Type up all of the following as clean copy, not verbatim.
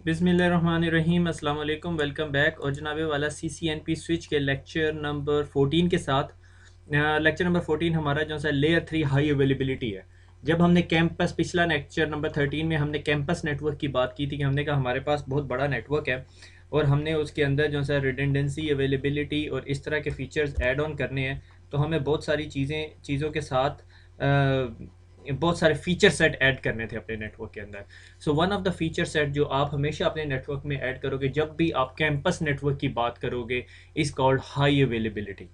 बिस्मिल्लाहिर्रहमानिर्रहीम, अस्सलाम वालेकुम, वेलकम बैक। और जनाब वाला CCNP स्विच के लेक्चर नंबर 14 के साथ लेक्चर नंबर 14 हमारा जो सा लेयर 3 हाई अवेलेबिलिटी है। जब हमने कैंपस पिछला लेक्चर नंबर 13 में हमने कैंपस नेटवर्क की बात की थी कि हमने कहा हमारे पास बहुत बड़ा नेटवर्क है और हमने उसके अंदर जो सा रिडंडेंसी, अवेलेबिलिटी और इस तरह के फीचर्स ऐड ऑन करने हैं। तो हमें बहुत सारी चीज़ों के साथ बहुत सारे फीचर सेट ऐड करने थे अपने नेटवर्क के अंदर। So one of the feature set जो आप हमेशा अपने नेटवर्क में ऐड करोगे जब भी आप कैंपस नेटवर्क की बात करोगे is called high availability.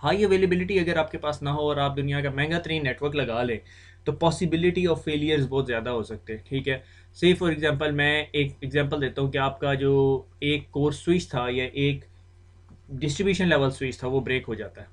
High availability अगर आपके पास ना हो और आप दुनिया का महंगा तरीन नेटवर्क लगा लें तो पॉसिबिलिटी ऑफ फेलियर्स बहुत ज़्यादा हो सकते हैं। ठीक है, से फॉर एग्जांपल मैं एक एग्जांपल देता हूँ कि आपका जो एक कोर स्विच था या एक डिस्ट्रीब्यूशन लेवल स्विच था वो ब्रेक हो जाता है,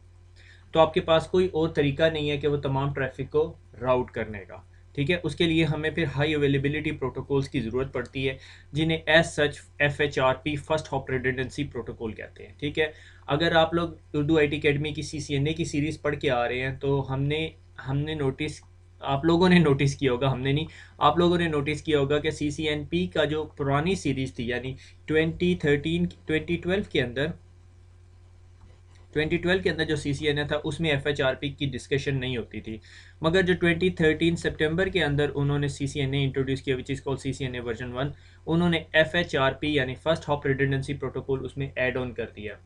तो आपके पास कोई और तरीका नहीं है कि वो तमाम ट्रैफिक को राउट करने का। ठीक है, उसके लिए हमें फिर हाई अवेलेबिलिटी प्रोटोकॉल्स की ज़रूरत पड़ती है जिन्हें as such FHRP first hop redundancy protocol कहते हैं। ठीक है, अगर आप लोग उर्दू IT अकेडमी की CCNA की सीरीज़ पढ़ के आ रहे हैं तो हमने हमने नोटिस आप लोगों ने नोटिस किया होगा, हमने नहीं, आप लोगों ने नोटिस किया होगा कि CCNP का जो पुरानी सीरीज़ थी यानी 2013 2012 के अंदर 2012 के अंदर जो CCNA था उसमें FHRP की डिस्कशन नहीं होती थी, मगर जो 2013 सितंबर के अंदर उन्होंने CCNA इंट्रोड्यूस किया which is called CCNA version 1, उन्होंने FHRP यानी फर्स्ट हॉप रिडंडेंसी प्रोटोकॉल उसमें ऐड ऑन कर दिया।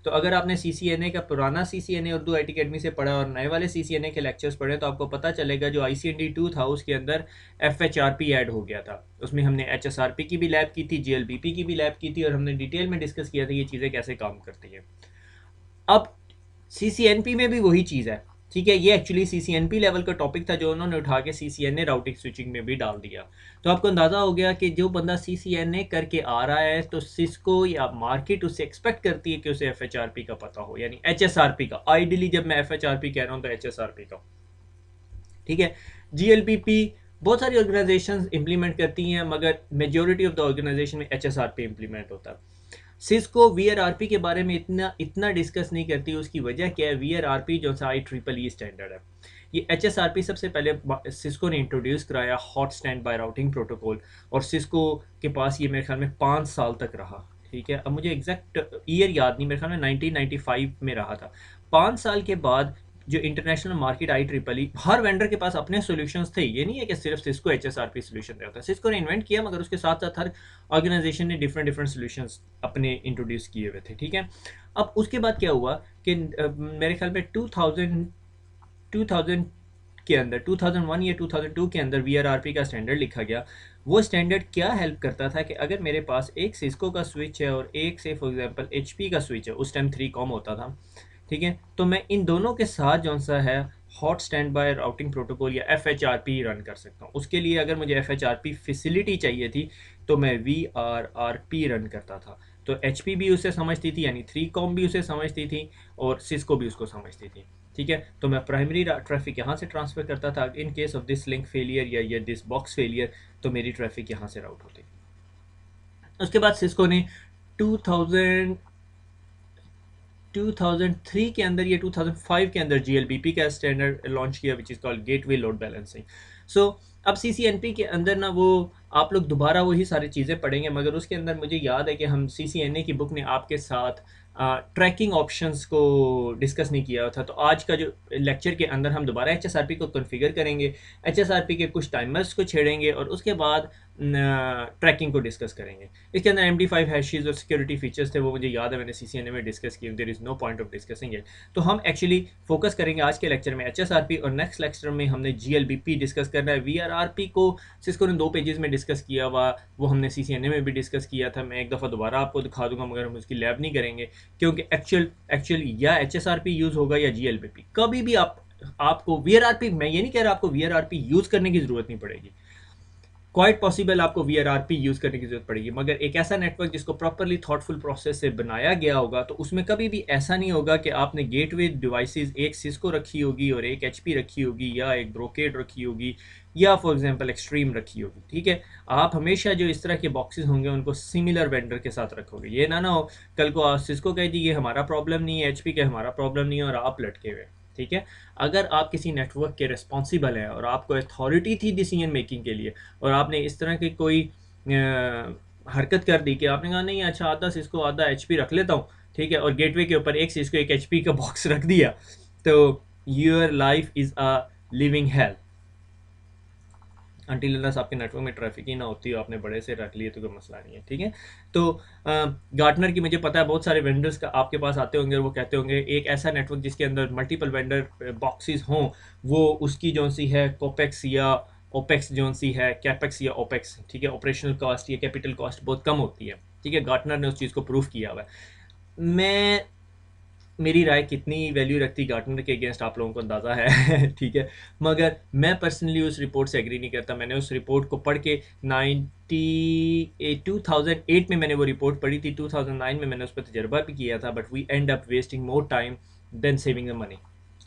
तो अगर आपने CCNA का पुराना CCNA उर्दू IT अकेडमी से पढ़ा और नए वाले CCNA के लेक्चर्स पढ़े तो आपको पता चलेगा जो ICND 2 था उसके अंदर FHRP ऐड हो गया था। उसमें हमने HSRP की भी लैब की थी, GLBP की भी लैब की थी और हमने डिटेल में डिस्कस किया था ये चीज़ें कैसे काम करती हैं। अब CCNP में भी वही चीज़ है। ठीक है, ये एक्चुअली CCNP लेवल का टॉपिक था जो उन्होंने उठा के CCNA राउटिंग स्विचिंग में भी डाल दिया। तो आपको अंदाज़ा हो गया कि जो बंदा CCNA करके आ रहा है तो सिस्को या मार्केट उससे एक्सपेक्ट करती है कि उसे FHRP का पता हो, यानी HSRP का। आइडियली जब मैं FHRP कह रहा हूँ तो HSRP का। ठीक है, GLPP बहुत सारी ऑर्गेनाइजेशंस इंप्लीमेंट करती हैं मगर मेजोरिटी ऑफ द ऑर्गेनाइजेशन में HSRP इंप्लीमेंट होता है। सिस्को VRRP के बारे में इतना इतना डिस्कस नहीं करती, उसकी वजह क्या है? VRRP जो सा IEEE स्टैंडर्ड है, ये HSRP सबसे पहले सिस्को ने इंट्रोड्यूस कराया, hot stand by routing protocol, और सिस्को के पास ये मेरे ख्याल में 5 साल तक रहा। ठीक है, अब मुझे एग्जैक्ट ईयर याद नहीं, मेरे ख्याल में 1995 में रहा था। 5 साल के बाद जो इंटरनेशनल मार्केट IEEE, हर वेंडर के पास अपने सॉल्यूशंस थे, ये नहीं है कि सिर्फ सिस्को HSRP सॉल्यूशन रहता है। सिस्को ने इन्वेंट किया मगर उसके साथ साथ हर ऑर्गेनाइजेशन ने डिफरेंट डिफरेंट सॉल्यूशंस अपने इंट्रोड्यूस किए हुए थे। ठीक है, अब उसके बाद क्या हुआ कि मेरे ख्याल में 2000 के अंदर 2001 या 2002 के अंदर VRRP का स्टैंडर्ड लिखा गया। वो स्टैंडर्ड क्या हेल्प करता था कि अगर मेरे पास एक सिस्को का स्विच है और एक से फॉर एग्जांपल HP का स्विच है, उस टाइम 3 कॉम होता था। ठीक है, तो मैं इन दोनों के साथ जो सा है hot stand by routing protocol या FHRP रन कर सकता हूँ। उसके लिए अगर मुझे FHRP फैसिलिटी चाहिए थी तो मैं VRRP रन करता था। तो HP भी उसे समझती थी यानी 3 कॉम भी उसे समझती थी और सिस्को भी उसको समझती थी। ठीक है, तो मैं प्राइमरी ट्रैफिक यहाँ से ट्रांसफ़र करता था। In case of this link failure या दिस बॉक्स फेलियर तो मेरी ट्रैफिक यहाँ से राउट होती। उसके बाद सिस्को ने 2000 2003 के अंदर या 2005 के अंदर GLBP का स्टैंडर्ड लॉन्च किया which is called gateway load balancing. So अब CCNP के अंदर ना वो आप लोग दोबारा वही सारी चीज़ें पढ़ेंगे, मगर उसके अंदर मुझे याद है कि हम CCNA की बुक ने आपके साथ ट्रैकिंग ऑप्शंस को डिस्कस नहीं किया था। तो आज का जो लेक्चर के अंदर हम दोबारा HSRP को कॉन्फ़िगर करेंगे, HSRP के कुछ टाइमर्स को छेड़ेंगे और उसके बाद ट्रैकिंग को डिस्कस करेंगे। इसके अंदर MD5 हैशेस और सिक्योरिटी फीचर्स थे, वो मुझे याद है मैंने CCNA में डिस्कस किए। There is no point of discussing it. तो हम एक्चुअली फोकस करेंगे आज के लेक्चर में HSRP और नेक्स्ट लेक्चर में हमने GLBP डिस्कस करना है। VRRP को सिस्को ने 2 पेजेस में डिस्कस किया हुआ, वो हमने CCNA में भी डिस्कस किया था। मैं एक दफ़ा दोबारा आपको दिखा दूंगा मगर हम उसकी लैब नहीं करेंगे क्योंकि एक्चुअल या HSRP यूज़ होगा या GLBP। कभी भी आपको VRRP, मैं ये नहीं कह रहा आपको VRRP यूज़ करने की ज़रूरत नहीं पड़ेगी, क्वाइट पॉसिबल आपको VRRP यूज़ करने की ज़रूरत पड़ेगी, मगर एक ऐसा नेटवर्क जिसको प्रॉपरली थॉटफुल प्रोसेस से बनाया गया होगा तो उसमें कभी भी ऐसा नहीं होगा कि आपने गेटवे डिवाइसेस एक सिस्को रखी होगी और एक HP रखी होगी या एक ब्रोकेड रखी होगी या फॉर एग्जांपल एक्सट्रीम रखी होगी। ठीक है, आप हमेशा जो इस तरह के बॉक्सेस होंगे उनको सिमिलर वेंडर के साथ रखोगे। ये ना हो कल को आप सिस्को कह दी ये हमारा प्रॉब्लम नहीं है, HP के हमारा प्रॉब्लम नहीं है और आप लटके हुए। ठीक है, अगर आप किसी नेटवर्क के रिस्पॉन्सिबल हैं और आपको अथॉरिटी थी डिसीजन मेकिंग के लिए और आपने इस तरह की कोई हरकत कर दी कि आपने कहा नहीं अच्छा आधा सिस्को आधा एचपी रख लेता हूँ, ठीक है, और गेटवे के ऊपर एक सिस्को एक एचपी का बॉक्स रख दिया, तो your life is a living hello until unless आपके नेटवर्क में ट्रैफिक ही ना होती हो, आपने बड़े से रख लिए तो कोई मसला नहीं है, ठीक है। तो गार्टनर की मुझे पता है बहुत सारे वेंडर्स का आपके पास आते होंगे और वो कहते होंगे एक ऐसा नेटवर्क जिसके अंदर मल्टीपल वेंडर बॉक्सेस हों, वो उसकी जो सी है कोपेक्स या ओपेक्स जो सी है कैपेक्स या ओपेक्स, ठीक है, ऑपरेशनल कॉस्ट या कैपिटल कॉस्ट बहुत कम होती है, ठीक है। गार्टनर ने उस चीज़ को प्रूव किया हुआ है। मैं मेरी राय कितनी वैल्यू रखती गार्टनर के अगेंस्ट आप लोगों को अंदाज़ा है ठीक है, मगर मैं पर्सनली उस रिपोर्ट से एग्री नहीं करता। मैंने उस रिपोर्ट को पढ़ के 2008 में मैंने वो रिपोर्ट पढ़ी थी, 2009 में मैंने उस पर तजर्बा भी किया था, but we end up wasting more time than saving the money,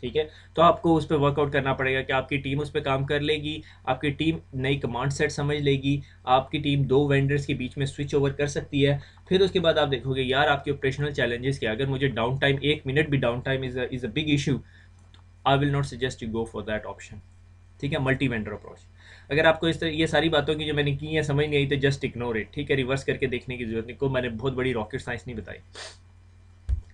ठीक है। तो आपको उस पर वर्कआउट करना पड़ेगा कि आपकी टीम उस पर काम कर लेगी, आपकी टीम नई कमांड सेट समझ लेगी, आपकी टीम दो वेंडर्स के बीच में स्विच ओवर कर सकती है। फिर उसके बाद आप देखोगे यार आपके ऑपरेशनल चैलेंजेस क्या, अगर मुझे डाउन टाइम 1 मिनट भी down time is a big issue, I will not suggest you go for that option, ठीक है। मल्टी वेंडर अप्रोच, अगर आपको इस तरह ये सारी बातों की जो मैंने की है समझ नहीं आई तो जस्ट इग्नोर इट, ठीक है, रिवर्स करके देखने की जरूरत नहीं, को मैंने बहुत बड़ी रॉकेट साइंस नहीं बताई।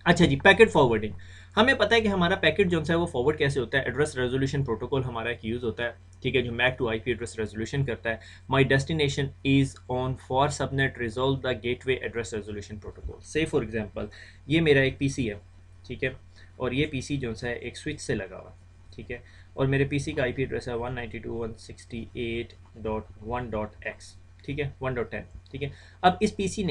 अच्छा जी, पैकेट फॉरवर्डिंग, हमें पता है कि हमारा पैकेट जो है वो फॉरवर्ड कैसे होता है। एड्रेस रेजोल्यूशन प्रोटोकॉल हमारा एक यूज़ होता है, ठीक है, जो MAC to IP address resolution करता है। My destination is on for subnet resolve the gateway address resolution protocol. So for example ये मेरा एक पीसी है, ठीक है, और ये पीसी जो है एक स्विच से लगा हुआ, ठीक है, और मेरे पीसी का आईपी एड्रेस है 192.168.1.x, ठीक है, 1.10, ठीक है। अब इस पीसी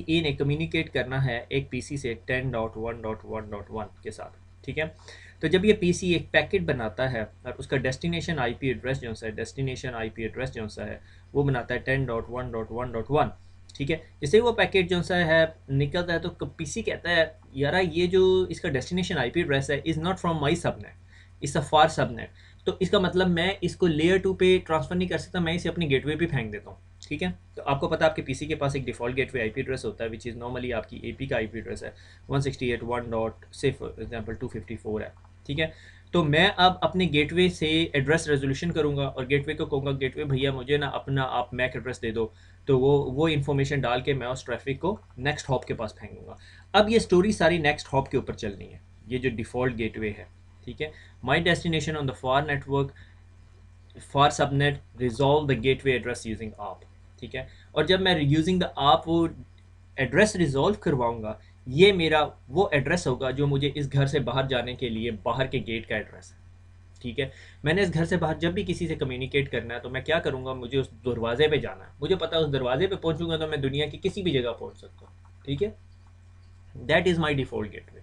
ए ने कम्युनिकेट करना है एक पीसी से 10.1.1.1 के साथ, ठीक है। तो जब ये पीसी एक पैकेट बनाता है और उसका डेस्टिनेशन आईपी एड्रेस जो है डेस्टिनेशन आईपी एड्रेस जो है वो बनाता है 10.1.1.1, ठीक है। जैसे वो पैकेट जो सा है निकलता है तो पीसी कहता है यार ये जो इसका डेस्टिनेशन आईपी एड्रेस है is not from my subnet, it's a far subnet. तो इसका मतलब मैं इसको लेयर 2 पे ट्रांसफ़र नहीं कर सकता, मैं इसे अपनी गेटवे पे फेंक देता हूँ, ठीक है। तो आपको पता है आपके पीसी के पास एक डिफ़ॉल्ट गेटवे आईपी एड्रेस होता है विच इज़ नॉर्मली आपकी एपी का आईपी एड्रेस है 168.1 डॉट से फॉर एग्जांपल 254 है, ठीक है। तो मैं अब अपने गेटवे से एड्रेस रेजोल्यूशन करूँगा और गेटवे को कहूँगा गेटवे भैया मुझे ना अपना आप मैक एड्रेस दे दो, तो वो इन्फॉर्मेशन डाल के मैं उस ट्रैफिक को नेक्स्ट हॉप के पास फेंकूँगा। अब ये स्टोरी सारी नेक्स्ट हॉप के ऊपर चलनी है, ये जो डिफ़ॉल्ट गेटवे है, ठीक है। माई destination on the far network for subnet resolve the gateway address using आप, ठीक है। और जब मैं यूजिंग द आप वो एड्रेस रिजॉल्व करवाऊंगा, ये मेरा वो एड्रेस होगा जो मुझे इस घर से बाहर जाने के लिए बाहर के गेट का एड्रेस है, ठीक है। मैंने इस घर से बाहर जब भी किसी से कम्युनिकेट करना है तो मैं क्या करूँगा, मुझे उस दरवाजे पे जाना है, मुझे पता है उस दरवाजे पे पहुँचूंगा तो मैं दुनिया की किसी भी जगह पहुँच सकता हूँ, ठीक है। That is my default gateway.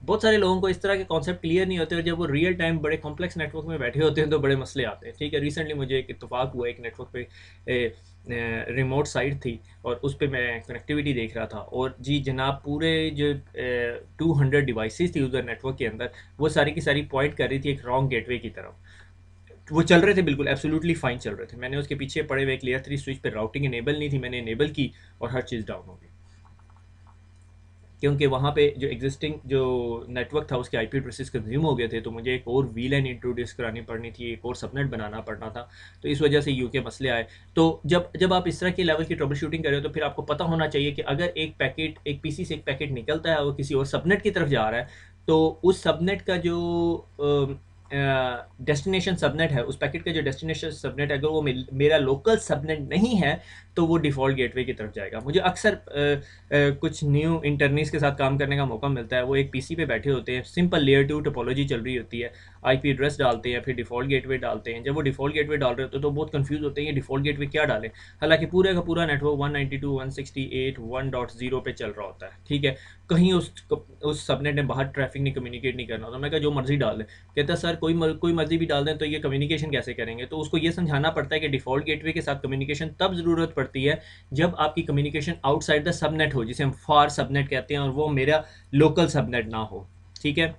बहुत सारे लोगों को इस तरह के कॉन्सेप्ट क्लियर नहीं होते और जब वो रियल टाइम बड़े कॉम्प्लेक्स नेटवर्क में बैठे होते हैं तो बड़े मसले आते हैं, ठीक है। रिसेंटली मुझे एक इत्तेफाक हुआ, एक नेटवर्क पे रिमोट साइट थी और उस पर मैं कनेक्टिविटी देख रहा था और जी जनाब पूरे जो 200 डिवाइसेस थी उधर नेटवर्क के अंदर, वो सारी की सारी पॉइंट कर रही थी एक रॉन्ग गेटवे की तरफ। वो चल रहे थे बिल्कुल एब्सोल्युटली फाइन चल रहे थे, मैंने उसके पीछे पड़े हुए एक लेयर 3 स्विच पर राउटिंग इनेबल नहीं थी, मैंने इनेबल की और हर चीज़ डाउन हो गई, क्योंकि वहाँ पे जो एग्जिस्टिंग जो नेटवर्क था उसके आईपी एड्रेसेस कंज्यूम हो गए थे, तो मुझे एक और वीलैन इंट्रोड्यूस करानी पड़नी थी, एक और सबनेट बनाना पड़ना था, तो इस वजह से यूके मसले आए। तो जब जब आप इस तरह की लेवल की ट्रबल शूटिंग कर रहे हो तो फिर आपको पता होना चाहिए कि अगर एक पैकेट एक पीसी से एक पैकेट निकलता है वो किसी और सबनेट की तरफ जा रहा है, तो उस सबनेट का जो डेस्टिनेशन सबनेट है, उस पैकेट का जो डेस्टिनेशन सबनेट है, अगर वो मेरा लोकल सबनेट नहीं है तो वो डिफ़ॉल्ट गेटवे की तरफ जाएगा। मुझे अक्सर कुछ न्यू इंटर्नीस के साथ काम करने का मौका मिलता है, वो एक पीसी पे बैठे होते हैं, सिंपल लेयर 2 टोपोलॉजी चल रही होती है, आईपी एड्रेस डालते हैं, फिर डिफ़ॉल्ट गेटवे डालते हैं। जब वो डिफ़ॉल्ट गेटवे डाल रहे होते हैं तो बहुत कंफ्यूज होते हैं ये डिफ़ॉल्ट गेटवे क्या डालें, हालांकि पूरे का पूरा नेटवर्क 192.168.1.0 पे चल रहा होता है, ठीक है। कहीं उस सबनेट ने बाहर ट्रैफिक नहीं कम्युनिकेट नहीं करना होता। मैं कहा जो मर्जी डाल दें, कहता सर कोई मर्जी भी डाल दें तो ये कम्युनिकेशन कैसे करेंगे, तो उसको ये समझाना पड़ता है कि डिफ़ॉल्ट गेटवे के साथ कम्युनिकेशन तब ज़रूरत पड़ती है जब आपकी कम्युनिकेशन आउटसाइड द सबनेट हो, जिसे हम फार सबनेट कहते हैं, और वो मेरा लोकल सबनेट ना हो, ठीक है।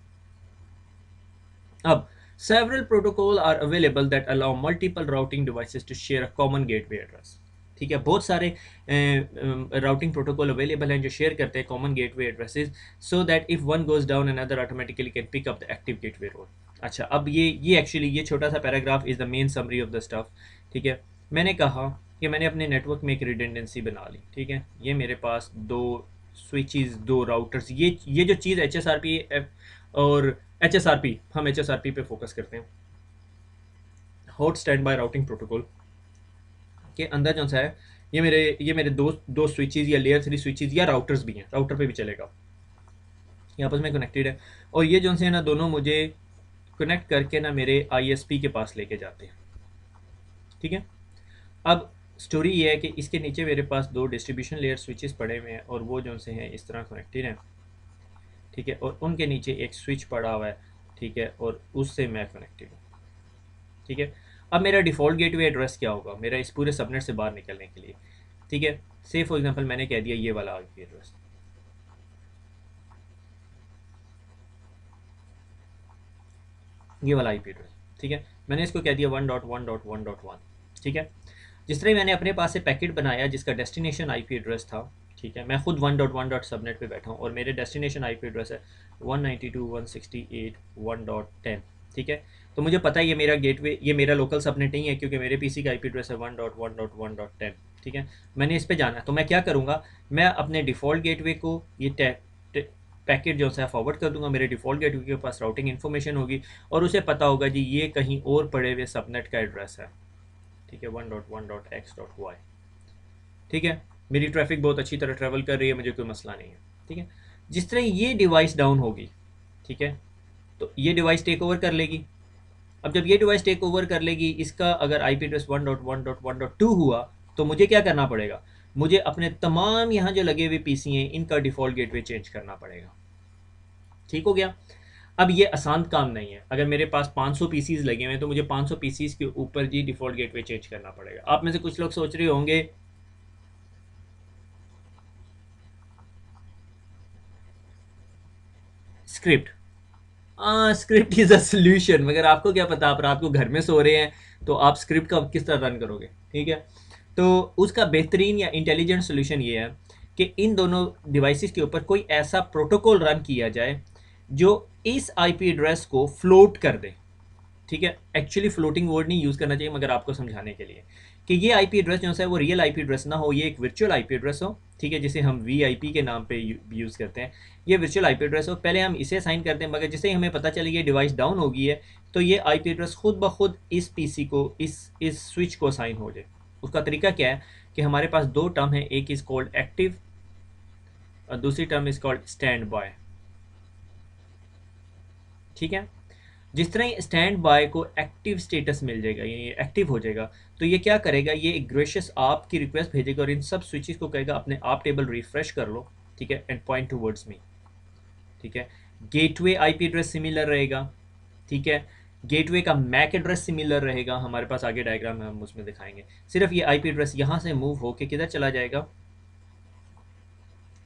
अब several protocol are available that allow multiple routing devices to share a common gateway address, ठीक है। बहुत सारे राउटिंग प्रोटोकॉल अवेलेबल हैं जो शेयर करते हैं common gateway addresses, so that if one goes down another automatically can pick up the active gateway role. अच्छा, अब ये एक्चुअली ये छोटा सा paragraph is the main summary of the stuff, ठीक है। मैंने कहा कि मैंने अपने नेटवर्क में एक रिडेंडेंसी बना ली, ठीक है। ये मेरे पास दो स्विचेस, दो राउटर्स, ये जो चीज़ एच एस आर पी और एच एस आर पी, हम एच एस आर पी पे फोकस करते हैं। Hot stand by routing protocol के अंदर जो सा है, ये मेरे दो स्विचेस या लेयर 3 स्विचेस या राउटर्स भी हैं, राउटर पे भी चलेगा, ये आपस में कनेक्टेड है। और ये जो से ना दोनों मुझे कनेक्ट करके ना मेरे आईएसपी के पास लेके जाते हैं, ठीक है। अब स्टोरी ये है कि इसके नीचे मेरे पास दो डिस्ट्रीब्यूशन लेयर स्विचेस पड़े हुए हैं और वो जो से हैं इस तरह कनेक्टेड हैं, ठीक है। और उनके नीचे एक स्विच पड़ा हुआ है, ठीक है, और उससे मैं कनेक्टेड हूँ, ठीक है। अब मेरा डिफ़ॉल्ट गेटवे एड्रेस क्या होगा मेरा इस पूरे सबनेट से बाहर निकलने के लिए, ठीक है। से फॉर एग्जांपल मैंने कह दिया ये वाला आईपी एड्रेस, ये वाला आईपी एड्रेस, ठीक है। मैंने इसको कह दिया 1.1.1.1, ठीक है। जिस तरह मैंने अपने पास से पैकेट बनाया जिसका डेस्टिनेशन आईपी एड्रेस था, ठीक है। मैं खुद 1.1 सबनेट पे बैठा हूँ और मेरे डेस्टिनेशन आईपी एड्रेस है 192.168.1.10, ठीक है। तो मुझे पता है ये मेरा गेटवे, ये मेरा लोकल सबनेट नहीं है क्योंकि मेरे पीसी का आईपी एड्रेस है 1.1.1.10, ठीक है। मैंने इस पे जाना है तो मैं क्या करूँगा, मैं अपने डिफ़ॉल्ट गेटवे को ये पैकेट जो है फॉरवर्ड कर दूंगा, मेरे डिफ़ॉल्ट गेटवे के पास राउटिंग इन्फॉर्मेशन होगी और उसे पता होगा जी ये कहीं और पड़े हुए सबनेट का एड्रेस है, ठीक है, 1.1.x.y, ठीक है। मेरी ट्रैफिक बहुत अच्छी तरह ट्रैवल कर रही है, मुझे कोई मसला नहीं है, ठीक है। जिस तरह ये डिवाइस डाउन होगी, ठीक है, तो ये डिवाइस टेक ओवर कर लेगी। अब जब ये डिवाइस टेक ओवर कर लेगी, इसका अगर आईपी एड्रेस 1.1.1.2 हुआ तो मुझे क्या करना पड़ेगा, मुझे अपने तमाम यहाँ जो लगे हुए पीसी हैं इनका डिफ़ॉल्ट गेटवे चेंज करना पड़ेगा, ठीक हो गया। अब ये आसान काम नहीं है, अगर मेरे पास 500 पीसीज लगे हुए हैं तो मुझे 500 पीसीज के ऊपर जी डिफ़ॉल्ट गेटवे चेंज करना पड़ेगा। आप में से कुछ लोग सोच रहे होंगे script, script is a solution, मगर आपको क्या पता, आप रात को घर में सो रहे हैं तो आप स्क्रिप्ट का किस तरह रन करोगे, ठीक है। तो उसका बेहतरीन या इंटेलिजेंट सोल्यूशन ये है कि इन दोनों डिवाइसेस के ऊपर कोई ऐसा प्रोटोकॉल रन किया जाए जो इस आईपी एड्रेस को फ्लोट कर दे, ठीक है। एक्चुअली फ्लोटिंग वर्ड नहीं यूज़ करना चाहिए मगर आपको समझाने के लिए कि ये आईपी एड्रेस जो है वो रियल आईपी एड्रेस ना हो, ये एक वर्चुअल आईपी एड्रेस हो, ठीक है, जिसे हम वीआईपी के नाम पे यूज़ करते हैं। ये वर्चुअल आईपी एड्रेस हो, पहले हम इसे असाइन करते हैं, मगर जिसे ही हमें पता चले ये डिवाइस डाउन हो गई है तो ये आईपी एड्रेस खुद ब खुद इस पीसी को, इस स्विच को असाइन हो जाए। उसका तरीका क्या है कि हमारे पास दो टर्म है, एक इज़ कॉल्ड एक्टिव और दूसरी term is called stand by, ठीक है। जिस तरह स्टैंड बाय को एक्टिव स्टेटस मिल जाएगा, यानी एक्टिव हो जाएगा, तो ये क्या करेगा, ये एक ग्रेशियस आप की रिक्वेस्ट भेजेगा और इन सब स्विचेस को कहेगा अपने आप टेबल रिफ्रेश कर लो, ठीक है, एंड पॉइंट टूवर्ड्स मी, ठीक है। गेटवे आईपी एड्रेस सिमिलर रहेगा, ठीक है। गेटवे का मैक एड्रेस सिमिलर रहेगा, हमारे पास आगे डायग्राम में हम उसमें दिखाएंगे। सिर्फ ये आईपी एड्रेस यहाँ से मूव होके किधर चला जाएगा,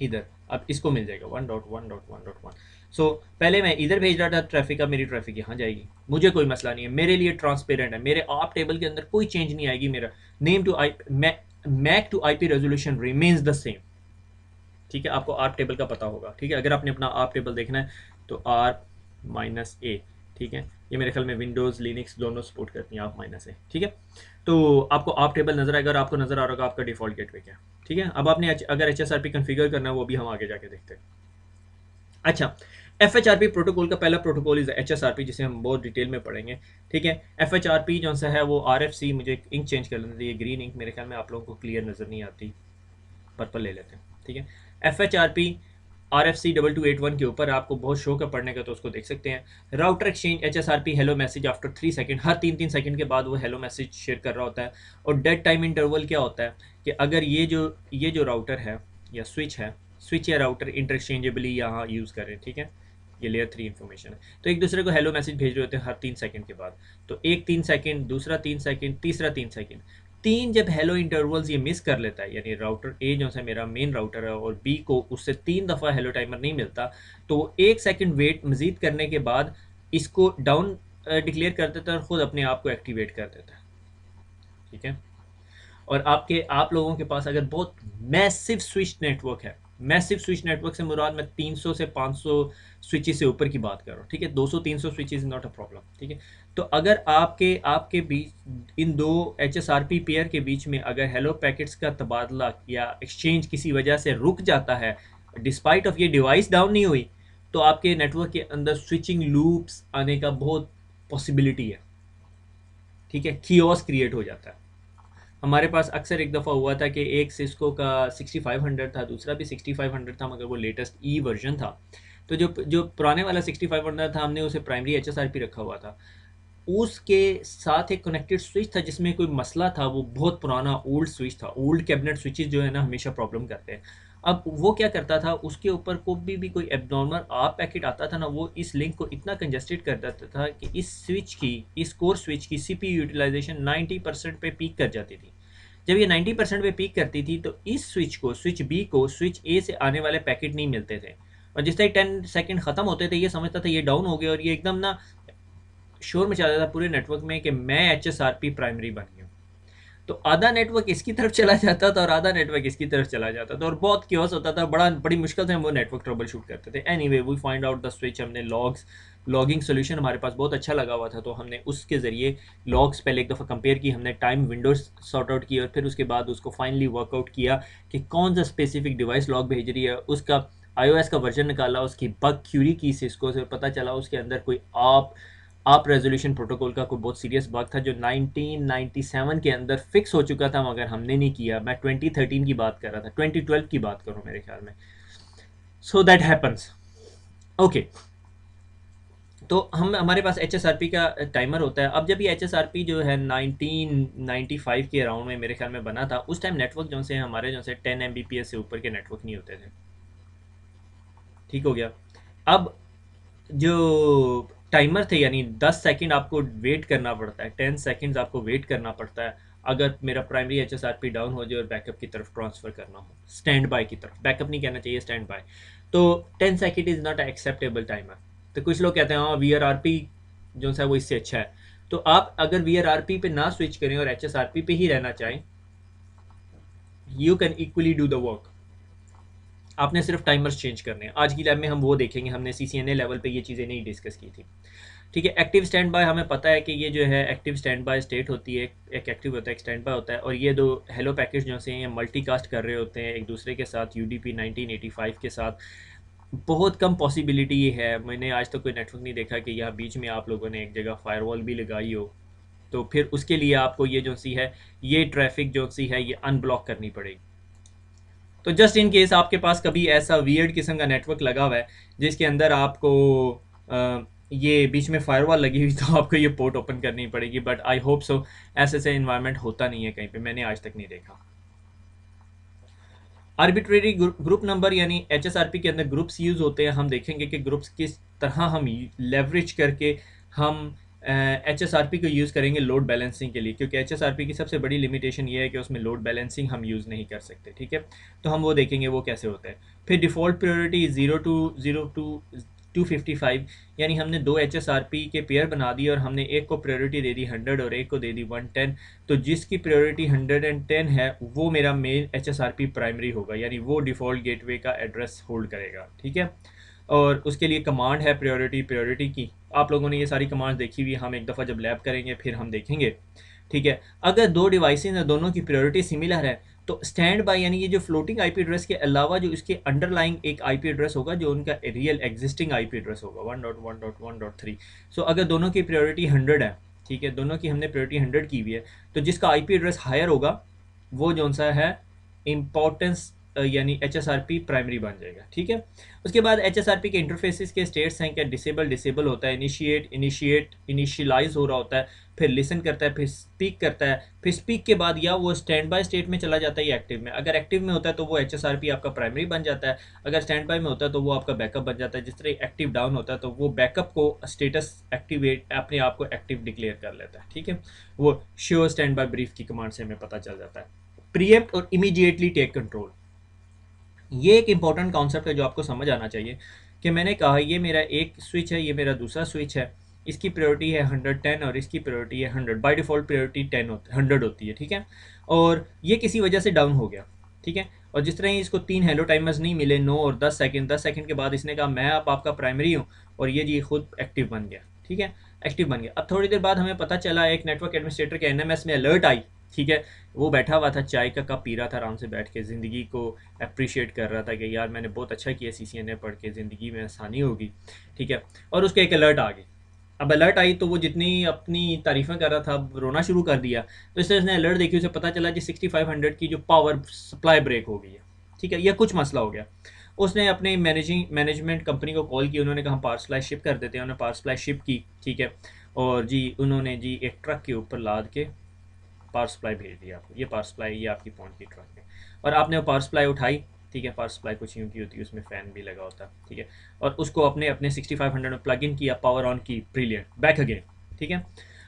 इधर, अब इसको मिल जाएगा 1.1.1.1। सो पहले मैं इधर भेज रहा था ट्रैफिक, अब मेरी ट्रैफिक यहाँ जाएगी, मुझे कोई मसला नहीं है, मेरे लिए ट्रांसपेरेंट है, मेरे आप टेबल के अंदर कोई चेंज नहीं आएगी, मेरा name to I MAC to IP resolution remains the same, ठीक है। आपको आर टेबल का पता होगा, ठीक है, अगर आपने अपना आर टेबल देखना है तो R-A, ठीक है। ये मेरे ख्याल में विंडोज़ लिनक्स दोनों सपोर्ट करती हैं R-A, ठीक है। तो आपको आप टेबल नज़र आएगा और आपको नज़र आ रहा होगा आपका डिफ़ॉल्ट गेटवे क्या है, ठीक है। अब आपने अगर HSRP कन्फिगर करना है वो भी हम आगे जाके देखते हैं। अच्छा, FHRP प्रोटोकॉल का पहला प्रोटोकॉल इज़ HSRP, जिसे हम बहुत डिटेल में पढ़ेंगे, ठीक है। FHRP जो सा है वो RFC, मुझे इंक चेंज कर लेते हैं, ये ग्रीन इंक मेरे ख्याल में आप लोगों को क्लियर नज़र नहीं आती, पर्पल ले लेते हैं, ठीक है। FHRP RFC 2281 के ऊपर आपको बहुत शौक है पढ़ने का तो उसको देख सकते हैं। Router exchange HSRP hello message after 3 second, हर 3-3 सेकंड के बाद वो हेलो मैसेज शेयर कर रहा होता है। और डेड टाइम इंटरवल क्या होता है कि अगर ये जो राउटर है या स्विच या राउटर इंटरचेंजेबली यहाँ यूज़ करें, ठीक है, ये लेयर 3 इन्फॉर्मेशन है, तो एक दूसरे को हेलो मैसेज भेज रहे होते हैं हर 3 सेकंड के बाद। तो एक 3 सेकंड, दूसरा 3 सेकंड, तीसरा 3 सेकंड, तीन जब हेलो इंटरवल्स ये मिस कर लेता है, यानी राउटर ए जो है मेरा मेन राउटर है और बी को उससे 3 दफ़ा हेलो टाइमर नहीं मिलता, तो 1 सेकंड वेट मज़ीद करने के बाद इसको डाउन डिक्लेयर कर देता है और ख़ुद अपने आप को एक्टिवेट कर देता है, ठीक है। और आप लोगों के पास अगर बहुत मैसिव स्विच नेटवर्क है, मैसिव स्विच नेटवर्क से मुराद मैं 300 से 500 स्विचेस से ऊपर की बात कर रहा हूँ, ठीक है। 200-300 switches is not a problem, ठीक है। तो अगर आपके आपके बीच इन दो HSRP पेयर के बीच में अगर हेलो पैकेट्स का तबादला या एक्सचेंज किसी वजह से रुक जाता है, डिस्पाइट ऑफ ये डिवाइस डाउन नहीं हुई, तो आपके नेटवर्क के अंदर स्विचिंग लूप्स आने का बहुत पॉसिबिलिटी है, ठीक है। कियोस क्रिएट हो जाता है। हमारे पास अक्सर एक दफ़ा हुआ था कि एक सिस्को का 6500 था, दूसरा भी 6500 था, मगर वो लेटेस्ट ई वर्जन था। तो जो जो पुराने वाला 6500 था, हमने उसे प्राइमरी HSRP रखा हुआ था। उसके साथ एक कनेक्टेड स्विच था जिसमें कोई मसला था, वो बहुत पुराना ओल्ड स्विच था। ओल्ड कैबिनेट स्विचेस जो है ना हमेशा प्रॉब्लम करते हैं। अब वो क्या करता था, उसके ऊपर भी कोई एबनॉर्मल आप पैकेट आता था ना, वो इस लिंक को इतना कंजेस्टेड कर देता था कि इस कोर स्विच की CPU यूटिलाइजेशन 90% पे पीक कर जाती थी। जब ये 90% पे पीक करती थी तो इस स्विच बी को स्विच ए से आने वाले पैकेट नहीं मिलते थे, और जिस तरह 10 सेकंड ख़त्म होते थे ये समझता था ये डाउन हो गया, और ये एकदम ना शोर मचा देता था पूरे नेटवर्क में कि मैं HSRP प्राइमरी बन गया। तो आधा नेटवर्क इसकी तरफ चला जाता था और आधा नेटवर्क इसकी तरफ चला जाता था, और बहुत क्योस होता था, बड़ी मुश्किल से हम वो नेटवर्क ट्रबल शूट करते थे। Anyway we find out the switch, हमने लॉगिंग सोल्यूशन हमारे पास बहुत अच्छा लगा हुआ था, तो हमने उसके ज़रिए लॉग्स पहले एक दफ़ा कंपेयर की, हमने टाइम विंडोज सॉर्ट आउट की, और फिर उसके बाद उसको फाइनली वर्कआउट किया कि कौन सा स्पेसिफिक डिवाइस लॉग भेज रही है। उसका iOS का वर्जन निकाला, उसकी बग क्यूरी की सिस्को से, पता चला उसके अंदर कोई आप रेजोल्यूशन प्रोटोकॉल का कोई बहुत सीरियस बग था जो 1997 के अंदर फिक्स हो चुका था, मगर हमने नहीं किया। मैं 2013 की बात कर रहा था, 2012 की बात करूँ मेरे ख्याल में। So that happens, okay. तो हमारे पास HSRP का टाइमर होता है। अब जब ये HSRP जो है 1995 के अराउंड में मेरे ख्याल में बना था, उस टाइम नेटवर्क जो से हमारे जो से 10 Mbps से ऊपर के नेटवर्क नहीं होते थे, ठीक हो गया। अब जो टाइमर थे, यानी 10 सेकंड आपको वेट करना पड़ता है, 10 सेकंड्स आपको वेट करना पड़ता है अगर मेरा प्राइमरी HSRP डाउन हो जाए और बैकअप की तरफ ट्रांसफ़र करना हो, स्टैंड बाय की तरफ, बैकअप नहीं कहना चाहिए, स्टैंड बाय। तो 10 second is not acceptable timer. तो कुछ लोग कहते हैं हाँ VRRP जो सा वो इससे अच्छा है। तो आप अगर VRRP पे ना स्विच करें और HSRP पे ही रहना चाहें, you can equally do the work. आपने सिर्फ टाइमर्स चेंज करने हैं। आज की लैब में हम वो देखेंगे, हमने CCNA लेवल पे ये चीज़ें नहीं डिस्कस की थी, ठीक है। एक्टिव स्टैंड बाय, हमें पता है कि ये जो है एक्टिव स्टैंड बाय स्टेट होती है, एक एक्टिव होता है, एक स्टैंड बाय होता है, और ये दो हेलो पैकेज जो से ये मल्टीकास्ट कर रहे होते हैं एक दूसरे के साथ, UDP 1985 के साथ। बहुत कम पॉसिबिलिटी ये है, मैंने आज तक कोई नेटवर्क नहीं देखा कि यहाँ बीच में आप लोगों ने एक जगह फायरवॉल भी लगाई हो, तो फिर उसके लिए आपको ये जो सी है, ये ट्रैफिक जो सी है ये अनब्लॉक करनी पड़ेगी। तो जस्ट इन केस आपके पास कभी ऐसा वियर्ड किस्म का नेटवर्क लगा हुआ है जिसके अंदर आपको ये बीच में फायरवॉल लगी हुई, तो आपको ये पोर्ट ओपन करनी पड़ेगी, बट आई होप सो ऐसे से इन्वायरमेंट होता नहीं है कहीं पे, मैंने आज तक नहीं देखा। आर्बिट्रेरी ग्रुप नंबर, यानी HSRP के अंदर ग्रुप्स यूज़ होते हैं। हम देखेंगे कि ग्रुप्स किस तरह हम लेवरेज करके हम HSRP को यूज़ करेंगे लोड बैलेंसिंग के लिए, क्योंकि HSRP की सबसे बड़ी लिमिटेशन ये है कि उसमें लोड बैलेंसिंग हम यूज़ नहीं कर सकते, ठीक है। तो हम वो देखेंगे वो कैसे होता है। फिर डिफ़ॉल्ट प्रायोरिटी 0 to 255, यानी हमने दो HSRP के पेयर बना दिए और हमने एक को प्रायोरिटी दे दी 100 और एक को दे दी 110। तो जिसकी प्रायोरिटी 110 है वो मेरा मेन HSRP प्राइमरी होगा, यानी वो डिफ़ॉल्ट गेटवे का एड्रेस होल्ड करेगा, ठीक है। और उसके लिए कमांड है प्रायोरिटी की। आप लोगों ने ये सारी कमांड देखी हुई, हम एक दफ़ा जब लैब करेंगे फिर हम देखेंगे, ठीक है। अगर दो डिवाइसेज हैं, दोनों की प्रायोरिटी सिमिलर है, तो स्टैंड बाय यानी ये जो फ्लोटिंग IP एड्रेस के अलावा जो इसके अंडरलाइंग एक IP एड्रेस होगा जो उनका रियल एग्जिस्टिंग IP एड्रेस होगा 1.1.1.3। सो अगर दोनों की प्रायोरिटी 100 है, ठीक है, दोनों की हमने प्रायोरिटी 100 की हुई है, तो जिसका IP एड्रेस हायर होगा वो जो सा है इम्पोर्टेंस यानी HSRP प्राइमरी बन जाएगा, ठीक है। उसके बाद HSRP के इंटरफेसेस के स्टेट्स हैं, क्या डिसेबल होता है, इनिशियलाइज हो रहा होता है, फिर लिसन करता है, फिर स्पीक करता है, फिर स्पीक के बाद या वो स्टैंड बाय स्टेट में चला जाता है या एक्टिव में। अगर एक्टिव में होता है तो वो HSRP आपका प्राइमरी बन जाता है, अगर स्टैंड बाय में होता है तो वो आपका बैकअप बन जाता है। जिस तरह एक्टिव डाउन होता है तो वो बैकअप को स्टेटस एक्टिवेट अपने आप को एक्टिव डिक्लेयर कर लेता है, ठीक है। वो श्योर स्टैंड बाय ब्रीफ की कमांड से हमें पता चल जाता है। प्रीएम्प्ट और इमीडिएटली टेक कंट्रोल, ये एक इंपॉर्टेंट कॉन्सेप्ट है जो आपको समझ आना चाहिए कि मैंने कहा ये मेरा एक स्विच है, ये मेरा दूसरा स्विच है, इसकी प्रायोरिटी है 110 और इसकी प्रायोरिटी है 100। बाय डिफ़ॉल्ट प्रायोरिटी 100 होती है, ठीक है। और ये किसी वजह से डाउन हो गया, ठीक है, और जिस तरह ही इसको 3 हेलो टाइमर्स नहीं मिले, 9 और 10 सेकंड, 10 सेकंड के बाद इसने कहा मैं अब आपका प्राइमरी हूँ, और ये जी खुद एक्टिव बन गया। ठीक है, एक्टिव बन गया। अब थोड़ी देर बाद हमें पता चला एक नेटवर्क एडमिनिस्ट्रेटर के एनएमएस में अलर्ट आई। ठीक है, वो बैठा हुआ था, चाय का कप पी रहा था आराम से बैठ के, ज़िंदगी को अप्रिशिएट कर रहा था कि यार मैंने बहुत अच्छा किया सीसीएनए पढ़ के, ज़िंदगी में आसानी होगी। ठीक है, और उसको एक अलर्ट आ गई। अब अलर्ट आई तो वो जितनी अपनी तारीफ़ें कर रहा था अब रोना शुरू कर दिया। तो इस तरह उसने अलर्ट देखी, उसे पता चला कि 6500 की जो पावर सप्लाई ब्रेक हो गई है। ठीक है, यह कुछ मसला हो गया। उसने अपने मैनेजमेंट कंपनी को कॉल की, उन्होंने कहा पावर सप्लाई शिप कर देते हैं, उन्होंने पावर सप्लाई शिप की। ठीक है, और जी उन्होंने जी एक ट्रक के ऊपर लाद के पावर सप्लाई भेज दिया आपको, ये पावर सप्लाई ये आपकी पहुंच गई ट्रक में, और आपने वो पावर सप्लाई उठाई। ठीक है, पावर सप्लाई कुछ यूँ की होती है, उसमें फ़ैन भी लगा होता है। ठीक है, और उसको अपने अपने 6500 में प्लग इन किया, पावर ऑन की, ब्रिलियंट, बैक अगेन। ठीक है,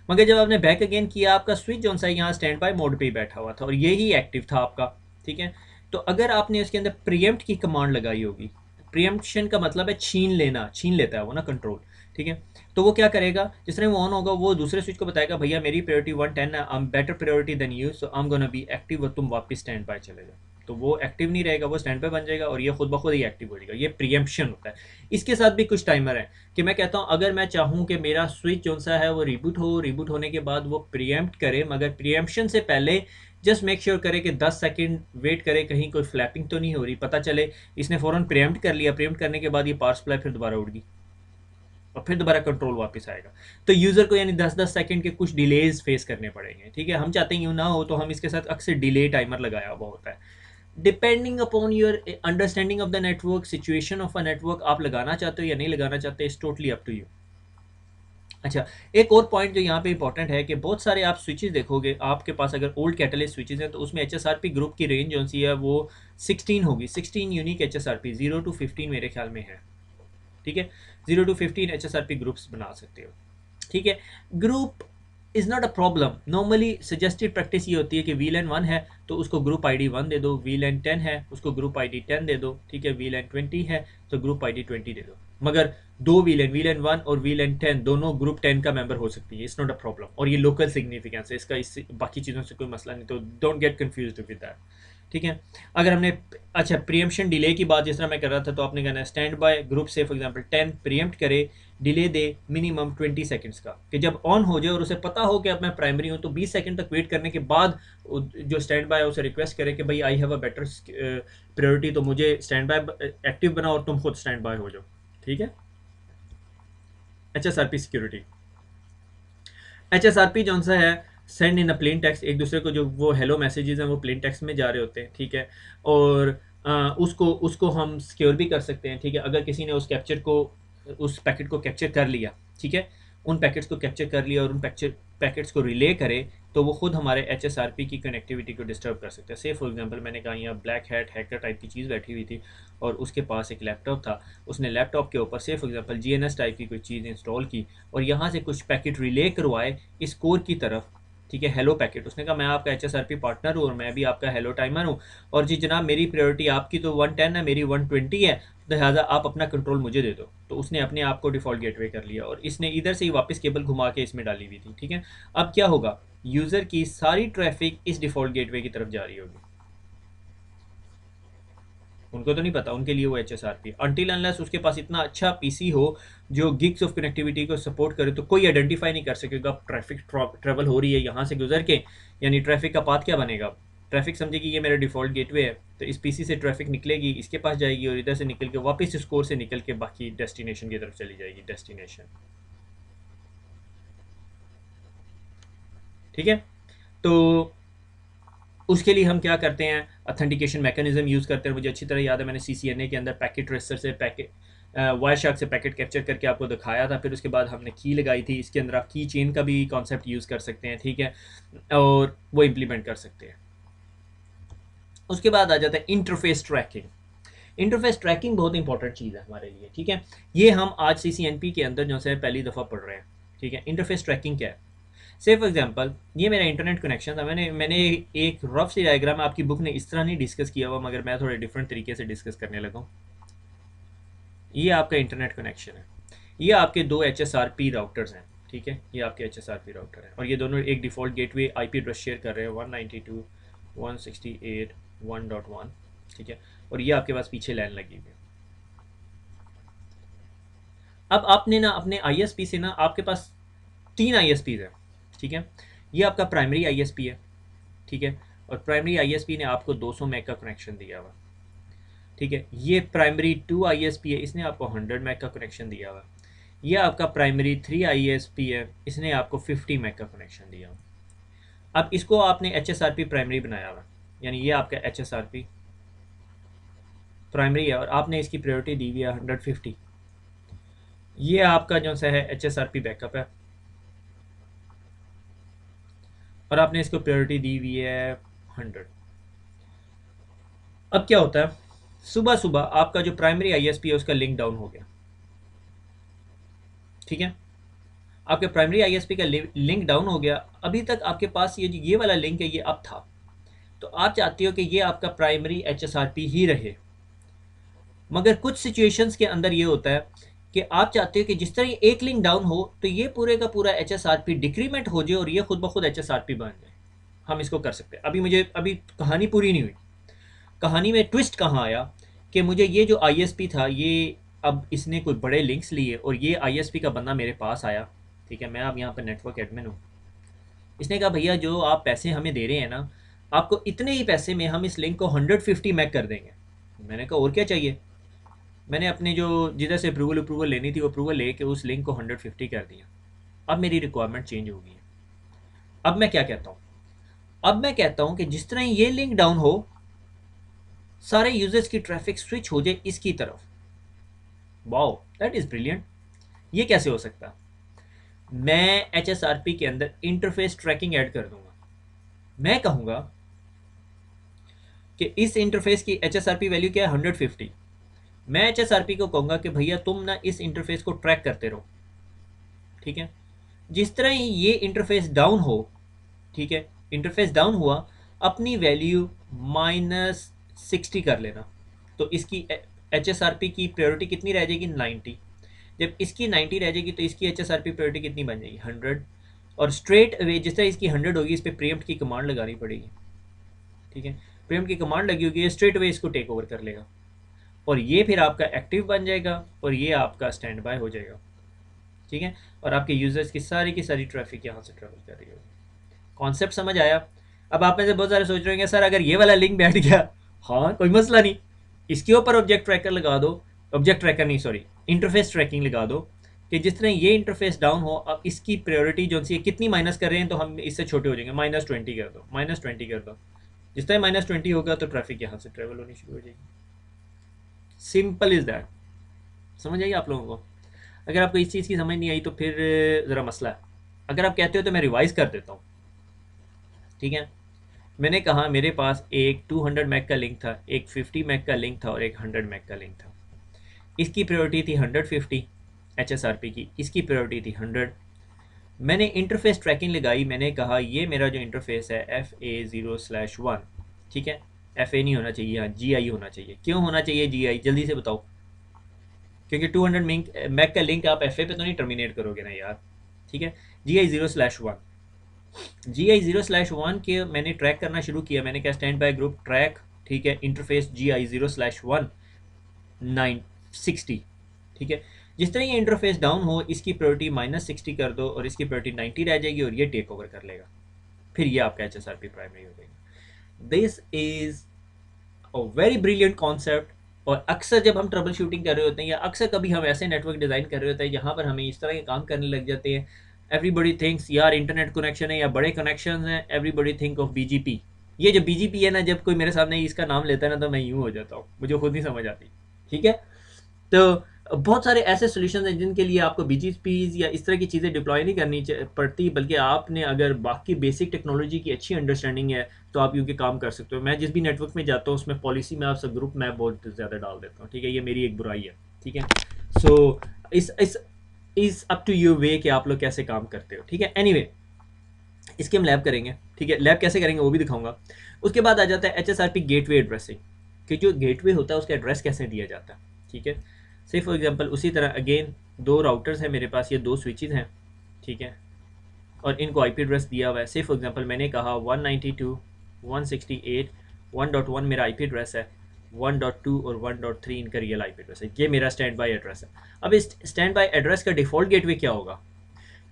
मगर जब आपने बैक अगेन किया, आपका स्विच जो सा यहाँ स्टैंड बाय मोड पे ही बैठा हुआ था, और यही एक्टिव था आपका। ठीक है, तो अगर आपने इसके अंदर प्रीएम्प्ट की कमांड लगाई होगी, प्रीएम्प्शन का मतलब है छीन लेना, छीन लेता है वो ना कंट्रोल। ठीक है, तो वो क्या करेगा, जिस तरह वो ऑन होगा वो दूसरे स्विच को बताएगा भैया मेरी प्रायोरिटी 110 है, I am better priority than you, so I am gonna be active, और तुम वापस स्टैंड बाय चले जाओ। तो वो एक्टिव नहीं रहेगा, वो स्टैंड पे बन जाएगा, और ये खुद ब खुद ही एक्टिव हो जाएगा। ये प्रीएम्प्शन होता है। इसके साथ भी कुछ टाइमर है कि मैं कहता हूँ अगर मैं चाहूँ कि मेरा स्विच जो सा है वो रिबूट हो, रिबूट होने के बाद वो प्रीएम्प्ट करे, मगर प्रीएम्प्शन से पहले जस्ट मेक श्योर करे कि 10 सेकंड वेट करे, कहीं कोई फ्लैपिंग तो नहीं हो रही। पता चले इसने फ़ौरन प्रीएम्प्ट कर लिया, प्रीएम्प्ट करने के बाद ये पावर सप्लाई फिर दोबारा उड़ गई, और फिर दोबारा कंट्रोल वापस आएगा। तो यूज़र को यानी 10-10 सेकंड के कुछ डिलेज फेस करने पड़ेंगे। ठीक है, हम चाहते हैं यूँ ना हो, तो हम इसके साथ अक्सर डिले टाइमर लगाया हुआ होता है। Depending upon your understanding of the network, situation of a network, आप लगाना चाहते हो या नहीं लगाना चाहते, it's totally up to you. अच्छा, एक और पॉइंट जो यहाँ पे इंपॉर्टेंट है कि बहुत सारे आप स्विचेस देखोगे, आपके पास अगर ओल्ड कैटलिस्ट स्विचेस हैं तो उसमें एचएसआरपी ग्रुप की रेंज जो सी है वो 16 होगी, 16 यूनिक एचएसआरपी, 0 to 15 मेरे ख्याल में है। ठीक है, 0 to 15 एचएसआरपी ग्रुप्स बना सकते हो। ठीक है, group is not a problem. Normally suggested practice ये होती है कि वीलैन 1 है तो उसको ग्रुप आईडी 1 दे दो, वीलैन 10 है उसको ग्रुप आईडी 10 दे दो। ठीक है, वीलैन 20 है तो ग्रुप आईडी 20 दे दो। मगर दो वीलैन, वीलैन 1 और वीलैन 10 दोनों ग्रुप 10 का मेंबर हो सकती है, इट्स नॉट अ प्रॉब्लम, और ये लोकल सिग्निफिकेंस है इसका, इससे बाकी चीज़ों से कोई मसला नहीं, तो don't get confused with that. ठीक है, अगर हमने अच्छा प्रीएम्पशन डिले की बात जिस तरह मैं कर रहा था, तो आपने कहना है स्टैंड बाय ग्रुप से फॉर एग्जांपल 10 प्रीएम्प्ट करे, डिले दे मिनिमम 20 सेकंड्स का, कि जब ऑन हो जाए और उसे पता हो कि अब मैं प्राइमरी हूँ, तो 20 सेकंड तक वेट करने के बाद जो स्टैंड बाय है उसे रिक्वेस्ट करे कि भाई I have a better priority, तो मुझे स्टैंड बाय एक्टिव बनाओ और तुम खुद स्टैंड बाय हो जाओ। ठीक है, HSRP सिक्योरिटी, HSRP जो सा है send in a plain text, एक दूसरे को जो वो हेलो मैसेजेस हैं वो प्लेन टेक्स्ट में जा रहे होते हैं। ठीक है, और उसको उसको हम सिक्योर भी कर सकते हैं। ठीक है, अगर किसी ने उस कैप्चर को, उस पैकेट को कैप्चर कर लिया, ठीक है, उन पैकेट्स को कैप्चर कर लिया और उन पैकेट्स को रिले करे, तो वो खुद हमारे HSRP की कनेक्टिविटी को डिस्टर्ब कर सकते हैं। से फॉर एग्जांपल मैंने कहा यहाँ ब्लैक हैट हैकर टाइप की चीज़ बैठी हुई थी और उसके पास एक लैपटॉप था, उसने लैपटॉप के ऊपर से फॉर एग्जांपल GNS टाइप की कोई चीज़ इंस्टॉल की और यहाँ से कुछ पैकेट रिले करवाए इस कोर की तरफ। ठीक है, हेलो पैकेट, उसने कहा मैं आपका HSRP पार्टनर हूँ और मैं भी आपका हेलो टाइमर हूँ, और जी जनाब मेरी प्रायोरिटी आपकी तो 110 है, मेरी 120 है, लिहाजा आप अपना कंट्रोल मुझे दे दो। तो उसने अपने आप को डिफ़ॉल्ट गेटवे कर लिया और इसने इधर से ही वापस केबल घुमा के इसमें डाली हुई थी। ठीक है, अब क्या होगा, यूज़र की सारी ट्रैफिक इस डिफ़ॉल्ट गेटवे की तरफ जा रही होगी। उनको तो नहीं पता, उनके लिए वो HSRP, अनटिल अनलेस उसके पास इतना अच्छा PC हो जो गिग्स ऑफ कनेक्टिविटी को सपोर्ट करे, तो कोई आइडेंटिफाई नहीं कर सकेगा ट्रैफिक ट्रैवल हो रही है यहाँ से गुजर के, यानी ट्रैफिक का पाथ क्या बनेगा, ट्रैफिक समझेगी ये मेरा डिफ़ॉल्ट गेटवे है, तो इस PC से ट्रैफिक निकलेगी, इसके पास जाएगी और इधर से निकल के वापस इस कोर से निकल के बाकी डेस्टिनेशन की तरफ चली जाएगी, डेस्टिनेशन। ठीक है, तो उसके लिए हम क्या करते हैं, अथेंटिकेशन मैकेनिज्म यूज़ करते हैं। मुझे अच्छी तरह याद है मैंने CCNA के अंदर पैकेट ट्रेसर से पैकेट वायर शार्क से पैकेट कैप्चर करके आपको दिखाया था, फिर उसके बाद हमने की लगाई थी, इसके अंदर आप की चेन का भी कॉन्सेप्ट यूज़ कर सकते हैं। ठीक है, और वो इम्प्लीमेंट कर सकते हैं। उसके बाद आ जाता है इंटरफेस ट्रैकिंग। इंटरफेस ट्रैकिंग बहुत इंपॉर्टेंट चीज़ है हमारे लिए। ठीक है, ये हम आज CCNP के अंदर जो है पहली दफ़ा पढ़ रहे हैं। ठीक है, इंटरफेस ट्रैकिंग क्या है, से फॉर एग्जांपल ये मेरा इंटरनेट कनेक्शन था, मैंने एक रफ सी डायग्राम आपकी बुक ने इस तरह नहीं डिस्कस किया हुआ, मगर मैं थोड़े डिफरेंट तरीके से डिस्कस करने लगा हूँ। ये आपका इंटरनेट कनेक्शन है, ये आपके दो HSRP राउटर्स हैं। ठीक है, ये आपके HSRP राउटर हैं और ये दोनों एक default gateway IP address share कर रहे हैं 192.168.1.1। ठीक है, और ये आपके पास पीछे लाइन लगी हुई है। अब आपने ना अपने आईएसपी से ना, आपके पास 3 आईएसपीज हैं, ठीक है। ये आपका प्राइमरी आईएसपी है, ठीक है, और प्राइमरी आईएसपी ने आपको 200 मैक का कनेक्शन दिया हुआ, ठीक है। ये प्राइमरी 2 आईएसपी है, इसने आपको 100 मैक का कनेक्शन दिया हुआ। ये आपका प्राइमरी 3 आईएसपी है, इसने आपको 50 मैक का कनेक्शन दिया हुआ। अब इसको आपने एचएसआरपी प्राइमरी बनाया हुआ, यानी ये आपका एचएसआरपी प्राइमरी है, और आपने इसकी प्रायोरिटी दी हुई है 150। ये आपका जो सा है एचएसआरपी बैकअप है, और आपने इसको प्रायोरिटी दी हुई है 100। अब क्या होता है, सुबह सुबह आपका जो प्राइमरी आईएसपी है उसका लिंक डाउन हो गया, ठीक है। आपके प्राइमरी आईएसपी का लिंक डाउन हो गया। अभी तक आपके पास ये वाला लिंक है, ये अब था, तो आप चाहते हो कि ये आपका प्राइमरी एचएसआरपी ही रहे। मगर कुछ सिचुएशंस के अंदर ये होता है कि आप चाहते हो कि जिस तरह एक लिंक डाउन हो तो ये पूरे का पूरा एचएसआरपी डिक्रीमेंट हो जाए और ये खुद ब खुद एचएसआरपी बन जाए। हम इसको कर सकते हैं। अभी कहानी पूरी नहीं हुई। कहानी में ट्विस्ट कहाँ आया कि मुझे ये जो आईएसपी था, ये अब इसने कोई बड़े लिंक्स लिए और ये आईएसपी का बंदा मेरे पास आया, ठीक है। मैं अब यहाँ पर नेटवर्क एडमिन हूँ। इसने कहा भैया जो आप पैसे हमें दे रहे हैं ना, आपको इतने ही पैसे में हम इस लिंक को 150 मैक कर देंगे। मैंने कहा और क्या चाहिए। मैंने अपने जो जिधर से अप्रूवल लेनी थी वो अप्रूवल लेके उस लिंक को 150 कर दिया। अब मेरी रिक्वायरमेंट चेंज हो गई है। अब मैं क्या कहता हूँ, अब मैं कहता हूँ कि जिस तरह ये लिंक डाउन हो, सारे यूजर्स की ट्रैफिक स्विच हो जाए इसकी तरफ। Wow, that is brilliant. ये कैसे हो सकता। मैं एचएसआरपी के अंदर इंटरफेस ट्रैकिंग ऐड कर दूंगा। मैं कहूंगा कि इस इंटरफेस की एचएसआरपी वैल्यू क्या है, 150। मैं एचएसआरपी को कहूंगा कि भैया तुम ना इस इंटरफेस को ट्रैक करते रहो, ठीक है। जिस तरह ही ये इंटरफेस डाउन हो, ठीक है, इंटरफेस डाउन हुआ, अपनी वैल्यू -60 कर लेना। तो इसकी एचएसआरपी की प्रायोरिटी कितनी रह जाएगी, 90। जब इसकी 90 रह जाएगी तो इसकी एचएसआरपी प्रायोरिटी कितनी बन जाएगी, 100। और स्ट्रेट अवे जिस तरह इसकी 100 होगी, इस पर प्रीएम्प्ट की कमांड लगानी पड़ेगी, ठीक है। प्रीएम्प्ट की कमांड लगी होगी, स्ट्रेट अवे इसको टेक ओवर कर लेगा, और ये फिर आपका एक्टिव बन जाएगा और ये आपका स्टैंड बाय हो जाएगा, ठीक है। और आपके यूजर्स की सारी ट्रैफिक यहाँ से ट्रेवल कर रही होगी। कॉन्सेप्ट समझ आया। अब आप में से बहुत सारे सोच रहे होंगे सर अगर ये वाला लिंक बैठ गया, हाँ कोई मसला नहीं, इसके ऊपर ऑब्जेक्ट ट्रैकर लगा दो, ऑब्जेक्ट ट्रैकर नहीं सॉरी इंटरफेस ट्रैकिंग लगा दो, कि जिस तरह ये इंटरफेस डाउन हो, अब इसकी प्रायोरिटी जो सी कितनी माइनस कर रहे हैं तो हम इससे छोटे हो जाएंगे, -20 कर दो, -20 कर दो। जिस तरह -20 होगा तो ट्रैफिक यहाँ से ट्रेवल होनी शुरू हो जाएगी। Simple is that. समझ आइए आप लोगों को। अगर आपको इस चीज़ की समझ नहीं आई तो फिर ज़रा मसला है। अगर आप कहते हो तो मैं रिवाइज़ कर देता हूँ, ठीक है। मैंने कहा मेरे पास एक 200 मैक का लिंक था, एक 50 मैक का लिंक था और एक 100 मैक का लिंक था। इसकी प्रायोरिटी थी 150 एचएसआरपी की, इसकी प्रायोरिटी थी 100। मैंने इंटरफेस ट्रैकिंग लगाई। मैंने कहा ये मेरा जो इंटरफेस है FA0/1, ठीक है। FA नहीं होना चाहिए, यहाँ GI होना चाहिए। क्यों होना चाहिए GI, जल्दी से बताओ। क्योंकि 200 मैक का लिंक आप FA पे तो नहीं टर्मिनेट करोगे ना यार, ठीक है। GI0/1, GI0/1 के मैंने ट्रैक करना शुरू किया। मैंने कहा स्टैंड बाय ग्रुप ट्रैक, ठीक है, इंटरफेस GI0/1 960, ठीक है। जिस तरह ये इंटरफेस डाउन हो, इसकी प्रायोरिटी -60 कर दो और इसकी प्रायोरिटी 90 रह जाएगी और ये टेक ओवर कर लेगा। फिर ये आपका एचएसआरपी प्राइमरी हो जाएगा। This is a very brilliant concept. और अक्सर जब हम ट्रबल शूटिंग कर रहे होते हैं या अक्सर कभी हम ऐसे नेटवर्क डिज़ाइन कर रहे होते हैं जहाँ पर हमें इस तरह के काम करने लग जाते हैं, एवरीबडी थिंक्स यार इंटरनेट कनेक्शन है या बड़े कनेक्शन हैं, एवरीबडी थिंक ऑफ BGP। ये जो BGP है ना, जब कोई मेरे सामने इसका नाम लेता है ना तो मैं यूँ हो जाता हूँ, मुझे खुद नहीं समझ आती, ठीक है। तो बहुत सारे ऐसे सॉल्यूशंस हैं जिनके लिए आपको BGPs या इस तरह की चीज़ें डिप्लॉय नहीं करनी पड़ती, बल्कि आपने अगर बाकी बेसिक टेक्नोलॉजी की अच्छी अंडरस्टैंडिंग है तो आप यूँ के काम कर सकते हो। मैं जिस भी नेटवर्क में जाता हूँ उसमें पॉलिसी में आपसे ग्रुप मैप बहुत ज़्यादा डाल देता हूँ, ठीक है। ये मेरी एक बुराई है, ठीक है। सो इस अप टू यू वे कि आप लोग कैसे काम करते हो, ठीक है। एनीवे इसके हम लैब करेंगे, ठीक है। लैब कैसे करेंगे वो भी दिखाऊंगा। उसके बाद आ जाता है HSRP गेटवे एड्रेसिंग, कि जो गेटवे होता है उसका एड्रेस कैसे दिया जाता है, ठीक है। से फॉर एग्जांपल उसी तरह अगेन 2 राउटर्स हैं मेरे पास, ये 2 स्विचेस हैं, ठीक है, और इनको IP एड्रेस दिया हुआ है। से फॉर एग्जांपल मैंने कहा 192.168.1.1 मेरा IP एड्रेस है, 1.2 और 1.3 इनका रियल आईपी एड्रेस है। ये मेरा स्टैंड बाय एड्रेस है। अब इस स्टैंड बाय एड्रेस का डिफ़ॉल्ट गेटवे क्या होगा?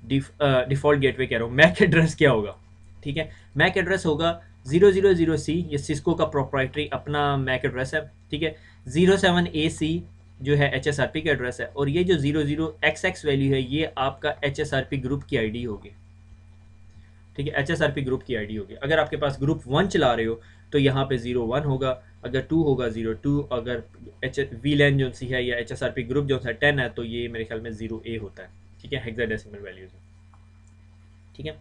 डिफ़ॉल्ट गेटवे कह रहा हूँ, मैक एड्रेस क्या होगा? ठीक है, मैक एड्रेस होगा 000C, ये सिस्को का प्रोप्राइटरी अपना मैक एड्रेस है। ठीक है, 07AC जो है HSRP का एड्रेस है, और ये जो 00XX वैल्यू है ये आपका HSRP ग्रुप की आईडी होगी। ठीक है, HSRP ग्रुप की आईडी होगी। अगर आपके पास ग्रुप 1 चला रहे हो तो यहाँ पे 01 होगा, अगर 2 होगा 02, अगर VLAN जो सी है या HSRP ग्रुप जो सा 10 है तो ये मेरे ख्याल में 0A होता है। ठीक है, हेक्साडेसिमल वैल्यूज है। ठीक है,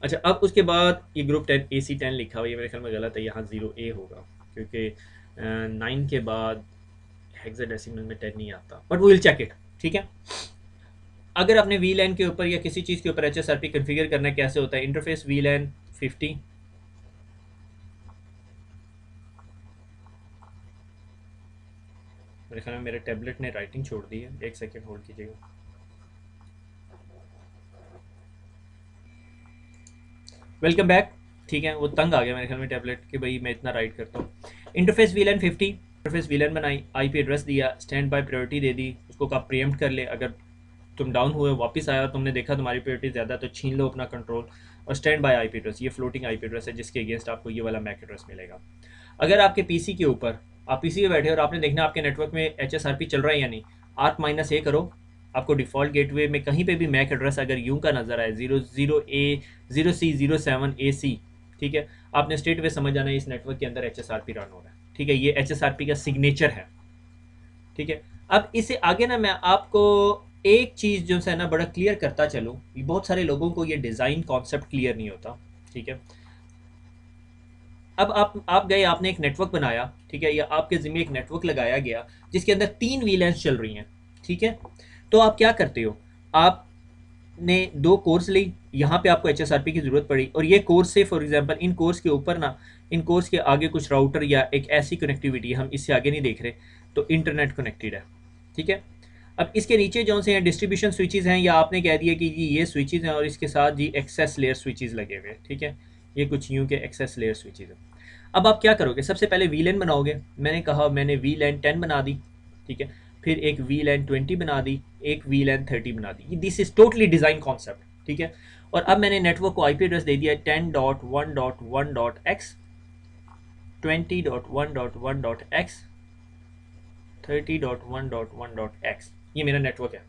अच्छा अब उसके बाद ये ग्रुप 10 AC10 लिखा हुआ है, ये मेरे ख्याल में गलत है, यहाँ 0A होगा क्योंकि 9 के बाद हेक्साडेसिमल में 10 नहीं आता, but we will check it. ठीक है, अगर आपने VLAN के ऊपर या किसी चीज़ के ऊपर HSRP कन्फिगर करना है, कैसे होता है? इंटरफेस VLAN 50, मेरे ख्याल में मेरे टैबलेट ने राइटिंग छोड़ दी है, एक सेकेंड होल्ड कीजिएगा। Welcome back. ठीक है, वो तंग आ गया मेरे ख्याल में टैबलेट कि भाई मैं इतना राइट करता हूँ। इंटरफेस VLAN 50, इंटरफेस VLAN बनाई, IP एड्रेस दिया, स्टैंड बाय प्रायोरिटी दे दी, उसको कहा प्रीएम्प्ट कर ले, अगर तुम डाउन हुए वापस आया तुमने देखा तुम्हारी प्रायोरिटी ज़्यादा तो छीन लो अपना कंट्रोल। और स्टैंड बाय IP एड्रेस, ये फ्लोटिंग IP एड्रेस है जिसके अगेंस्ट आपको ये वाला मैक एड्रेस मिलेगा। अगर आपके PC के ऊपर, आप PC पे बैठे और आपने देखना आपके नेटवर्क में HSRP चल रहा है या नहीं, ARP-A करो, आपको डिफ़ॉल्ट गेटवे में कहीं पे भी मैक एड्रेस अगर यूं का नज़र आए 00A 0C 07AC, ठीक है, आपने स्ट्रेट वे समझ जाना है इस नेटवर्क के अंदर HSRP रन हो रहा है। ठीक है, ये HSRP का सिग्नेचर है। ठीक है, अब इससे आगे ना मैं आपको एक चीज़ जो है ना बड़ा क्लियर करता चलूँ, बहुत सारे लोगों को ये डिज़ाइन कॉन्सेप्ट क्लियर नहीं होता। ठीक है, अब आप गए, आपने एक नेटवर्क बनाया, ठीक है, या आपके ज़िम्मे एक नेटवर्क लगाया गया जिसके अंदर 3 VLANs चल रही हैं। ठीक है, तो आप क्या करते हो? आपने 2 कोर्स ली, यहाँ पे आपको HSRP की ज़रूरत पड़ी, और ये कोर्स से फॉर एग्जांपल इन कोर्स के ऊपर ना, इन कोर्स के आगे कुछ राउटर या एक ऐसी कनेक्टिविटी हम इससे आगे नहीं देख रहे, तो इंटरनेट कनेक्टेड है। ठीक है, अब इसके नीचे जो से डिस्ट्रीब्यूशन स्विचेस हैं, या आपने कह दिया कि जी ये स्विचेस हैं और इसके साथ जी एक्सेस लेयर स्विचेस लगे हुए हैं। ठीक है, ये कुछ यूँ के एक्सेस लेयर स्विचेस हैं। अब आप क्या करोगे? सबसे पहले VLAN बनाओगे। मैंने कहा मैंने VLAN 10 बना दी। ठीक है, फिर एक VLAN 20 बना दी, एक VLAN 30 बना दी। This is totally design concept. ठीक है, और अब मैंने नेटवर्क को IP एड्रेस दे दिया 10.1.1.x, 20.1.1.x, 30.1.1.x, ये मेरा नेटवर्क है।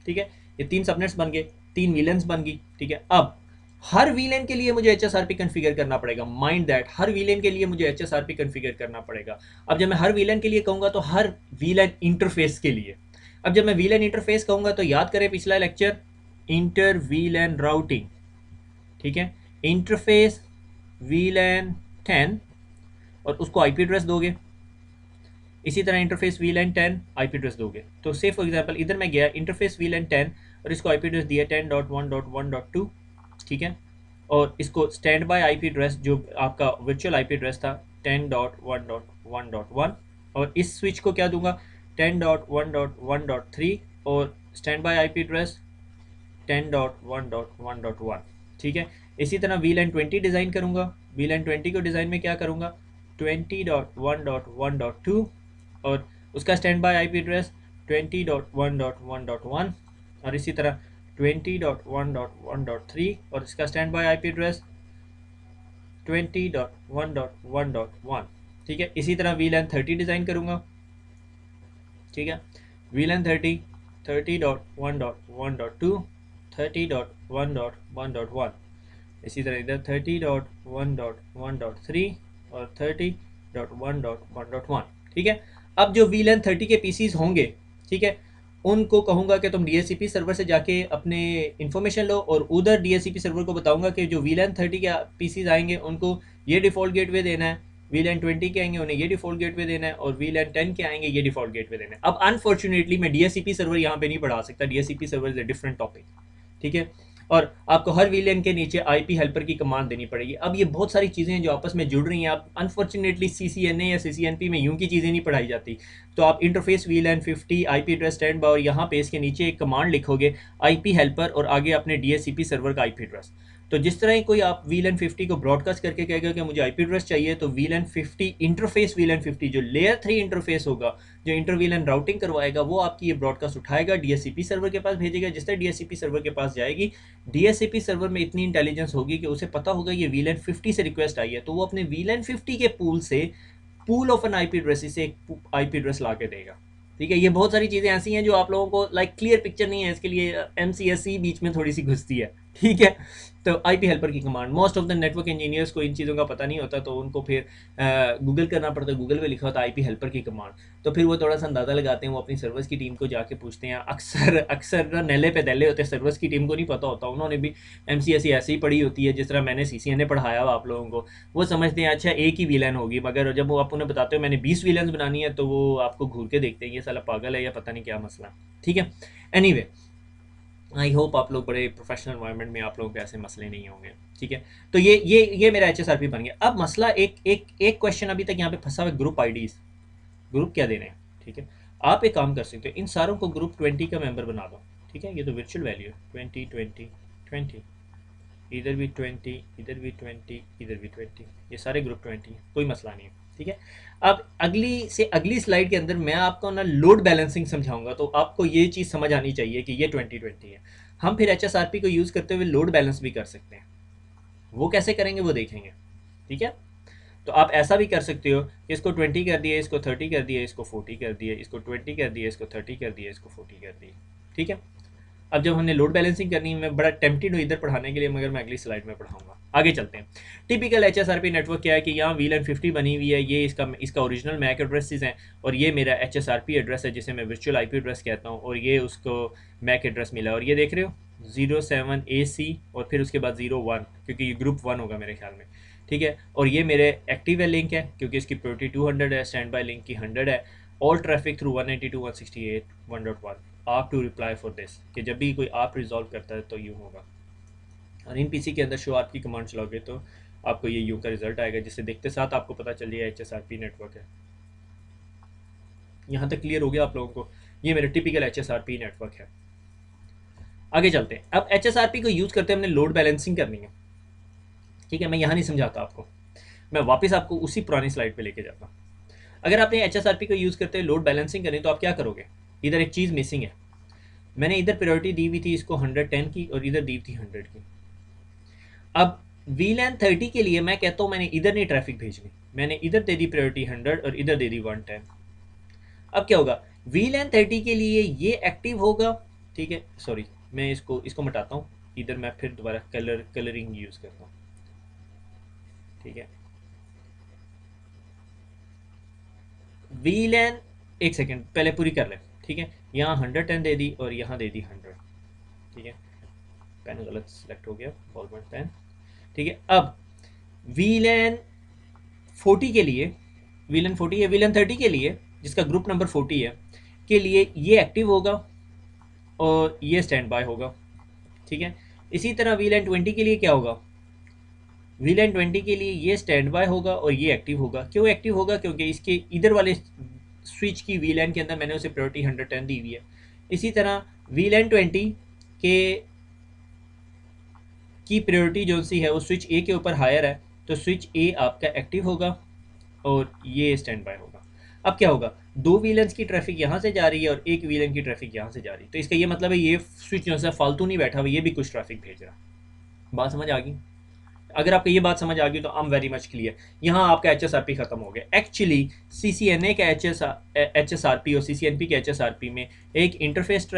ठीक है, ये 3 सबनेट्स बन गए, 3 VLANs बन गई। ठीक है, अब हर VLAN के लिए मुझे HSRP कन्फिगर करना पड़ेगा। माइंड दैट, हर VLAN के लिए मुझे HSRP कन्फिगर करना पड़ेगा। अब जब मैं हर VLAN के लिए कहूँगा तो हर VLAN इंटरफेस के लिए। अब जब मैं VLAN इंटरफेस कहूँगा तो याद करें पिछला लेक्चर, इंटर VLAN राउटिंग। ठीक है, इंटरफेस VLAN 10 और उसको IP एड्रेस दोगे, इसी तरह इंटरफेस VLAN 10 IP एड्रेस दोगे। तो से फॉर एग्जांपल इधर मैं गया इंटरफेस VLAN 10 और इसको IP एड्रेस दिया 10.1.1.2। ठीक है, और इसको स्टैंड बाय IP एड्रेस जो आपका वर्चुअल IP एड्रेस था 10.1.1.1, और इस स्विच को क्या दूंगा 10.1.1.3 और स्टैंड बाय IP एड्रेस 10.1.1.1। ठीक है, इसी तरह VLAN 20 डिज़ाइन करूँगा। VLAN 20 को डिज़ाइन में क्या करूँगा 20.1.1.2 और उसका स्टैंड बाय IP एड्रेस 20.1.1.1, और इसी तरह 20.1.1.3 और इसका स्टैंड बाय IP एड्रेस 20.1.1.1। ठीक है, इसी तरह VLAN 30 डिज़ाइन करूँगा। ठीक है, VLAN 30 30.1.1.2, 30.1.1.1, इसी तरह इधर 30.1.1.3 और 30.1.1.1। ठीक है, अब जो VLAN 30 के PCs होंगे, ठीक है, उनको कहूँगा कि तुम DHCP सर्वर से जाके अपने इन्फॉर्मेशन लो, और उधर DHCP सर्वर को बताऊँगा कि जो VLAN 30 के PCs आएंगे उनको ये डिफ़ॉल्ट गेटवे देना है, VLAN 20 के आएंगे उन्हें ये डिफ़ॉल्ट गेटवे देना है, और VLAN 10 के आएंगे ये डिफ़ॉल्ट गेटवे देना है। अब अनफॉर्चुनेटली मैं DHCP सर्वर यहाँ पे नहीं पढ़ा सकता, DHCP server is a different topic. ठीक है, और आपको हर VLAN के नीचे IP हेल्पर की कमांड देनी पड़ेगी। अब ये बहुत सारी चीज़ें हैं जो आपस में जुड़ रही हैं। आप अनफॉर्चुनेटली CCNA या CCNP में यूं की चीज़ें नहीं पढ़ाई जाती। तो आप interface VLAN 50 IP address stand by और यहाँ पे इसके नीचे एक कमांड लिखोगे IP हेल्पर और आगे अपने DHCP सर्वर का IP एड्रेस। तो जिस तरह ही कोई आप VLAN 50 को ब्रॉडकास्ट करके कहेगा कि मुझे IP एड्रेस चाहिए, तो VLAN 50 इंटरफेस, VLAN 50 जो लेयर 3 इंटरफेस होगा, जो इंटर VLAN राउटिंग करवाएगा, वो आपकी ये ब्रॉडकास्ट उठाएगा, DHCP सर्वर के पास भेजेगा। जिस तरह DHCP सर्वर के पास जाएगी, DHCP सर्वर में इतनी इंटेलिजेंस होगी कि उसे पता होगा ये VLAN 50 से रिक्वेस्ट आई है, तो वो अपने VLAN 50 के पूल से, pool of an IP address से एक IP एड्रेस ला के देगा। ठीक है, ये बहुत सारी चीज़ें ऐसी हैं जो आप लोगों को लाइक क्लियर पिक्चर नहीं है, इसके लिए MCSE बीच में थोड़ी सी घुसती है। ठीक है, तो IP हेल्पर की command, most of the network engineers को इन चीज़ों का पता नहीं होता, तो उनको फिर गूगल करना पड़ता है। गूगल पे लिखा होता है IP हेल्पर की कमांड, तो फिर वो थोड़ा सा अंदाज़ा लगाते हैं, वो अपनी सर्वर्स की टीम को जाके पूछते हैं। अक्सर अक्सर ना नैले पे दैले होते हैं, सर्वर्स की टीम को नहीं पता होता, उन्होंने भी MCSE ऐसे ही पढ़ी होती है जिस तरह मैंने CCNA पढ़ाया हुआ आप लोगों को। वो समझते हैं अच्छा एक ही VLAN होगी, मगर जब वो आप उन्हें बताते हो मैंने 20 VLANs बनानी है, तो वो आपको घूर के देखते हैं, ये साला पागल है या पता नहीं क्या मसला। ठीक है, एनीवे, आई होप आप लोग बड़े प्रोफेशनल एनवायरनमेंट में आप लोगों के ऐसे मसले नहीं होंगे। ठीक है, तो ये मेरा HSRP बन गया। अब मसला एक एक एक क्वेश्चन अभी तक यहाँ पे फंसा हुआ है, ग्रुप IDs, ग्रुप क्या देने हैं। ठीक है, आप एक काम कर सकते हो, इन सारों को ग्रुप 20 का मेंबर बना दो। ठीक है, ये तो वर्चुअल वैल्यू है, 20 20 20, इधर भी 20, इधर भी 20, इधर भी 20, ये सारे ग्रुप 20, कोई मसला नहीं है। ठीक है, अब अगली स्लाइड के अंदर मैं आपको ना लोड बैलेंसिंग समझाऊंगा, तो आपको ये चीज़ समझ आनी चाहिए कि ये 20 20 है। हम फिर HSRP को यूज़ करते हुए लोड बैलेंस भी कर सकते हैं, वो कैसे करेंगे वो देखेंगे। ठीक है, तो आप ऐसा भी कर सकते हो कि इसको 20 कर दिए, इसको 30 कर दिए, इसको 40 कर दिए, इसको 20 कर दिए, इसको 30 कर दिए, इसको 40 कर दिए। ठीक है, अब जब हमने लोड बैलेंसिंग करनी है, मैं बड़ा टेम्प्टेड हूँ इधर पढ़ाने के लिए, मगर मैं अगली स्लाइड में पढ़ाऊंगा। आगे चलते हैं। टिपिकल HSRP नेटवर्क क्या है कि यहाँ VLAN 50 बनी हुई है, ये इसका ओरिजिनल मैक एड्रेसेस हैं, और ये मेरा HSRP एड्रेस है जिसे मैं वर्चुअल IP एड्रेस कहता हूँ, और ये उसको मैक एड्रेस मिला, और ये देख रहे हो 07AC और फिर उसके बाद 01, क्योंकि ये ग्रुप 1 होगा मेरे ख्याल में। ठीक है, और ये मेरे एक्टिव है लिंक है, क्योंकि इसकी प्रायोरिटी 200 है, स्टैंड बाय लिंक की 100 है। ऑल ट्रैफिक थ्रू 192.168.1.1, आप टू रिप्लाई फॉर दिस, कि जब भी कोई आप रिजॉल्व करता है तो यूँ होगा। और इन PC के अंदर शो आप की कमांड चलाओगे तो आपको ये यूँ का रिजल्ट आएगा, जिससे देखते साथ आपको पता चल जाएगा HSRP नेटवर्क है। यहाँ तक क्लियर हो गया आप लोगों को, ये मेरा टिपिकल HSRP नेटवर्क है। आगे चलते हैं। अब HSRP को यूज़ करते हैं हमने लोड बैलेंसिंग करनी है। ठीक है, मैं यहाँ नहीं समझाता आपको, मैं वापस आपको उसी पुरानी स्लाइड पे लेके जाता हूँ। अगर आपने HSRP को यूज़ करते हुए लोड बैलेंसिंग करनी, तो आप क्या करोगे। इधर एक चीज़ मिसिंग है, मैंने इधर प्रायोरिटी दी हुई थी इसको 110 की, और इधर दी थी 100 की। अब VLAN 30 के लिए मैं कहता हूँ मैंने इधर नहीं ट्रैफिक भेजनी, मैंने इधर दे दी प्रायोरिटी 100 और इधर दे दी 110। अब क्या होगा, VLAN 30 के लिए ये एक्टिव होगा। ठीक है, सॉरी, मैं इसको मिटाता हूँ, इधर मैं फिर दोबारा कलरिंग यूज़ करता हूँ। ठीक है, VLAN, एक सेकेंड पहले पूरी कर लें। ठीक है, यहाँ 110 दे दी और यहाँ दे दी 100। ठीक है, पेन गलत सेलेक्ट हो गया, बॉल पॉइंट पेन। ठीक है, अब VLAN 40 के लिए, VLAN 40 है, VLAN 30 के लिए जिसका ग्रुप नंबर 40 है, के लिए ये एक्टिव होगा और ये स्टैंड बाय होगा। ठीक है, इसी तरह VLAN 20 के लिए क्या होगा, VLAN 20 के लिए ये स्टैंड बाय होगा और ये एक्टिव होगा। क्यों एक्टिव होगा, क्योंकि इसके इधर वाले स्विच की VLAN के अंदर मैंने उसे प्रायोरिटी 110 दी हुई है। इसी तरह VLAN 20 के की प्रायोरिटी जो सी है वो स्विच ए के ऊपर हायर है, तो स्विच ए आपका एक्टिव होगा और ये स्टैंड बाय होगा। अब क्या होगा, दो VLANs की ट्रैफिक यहाँ से जा रही है और एक VLAN की ट्रैफिक यहाँ से जा रही है, तो इसका ये मतलब है ये स्विच जो है फालतू नहीं बैठा हुआ, ये भी कुछ ट्रैफिक भेज रहा है। बात समझ आ गई। अगर आपको ये बात समझ आ गई तो I am very much clear. यहाँ आपका HSRP खत्म हो गया। एक्चुअली CCNA का HSRP और CCNP के HSRP में एक इंटरफेस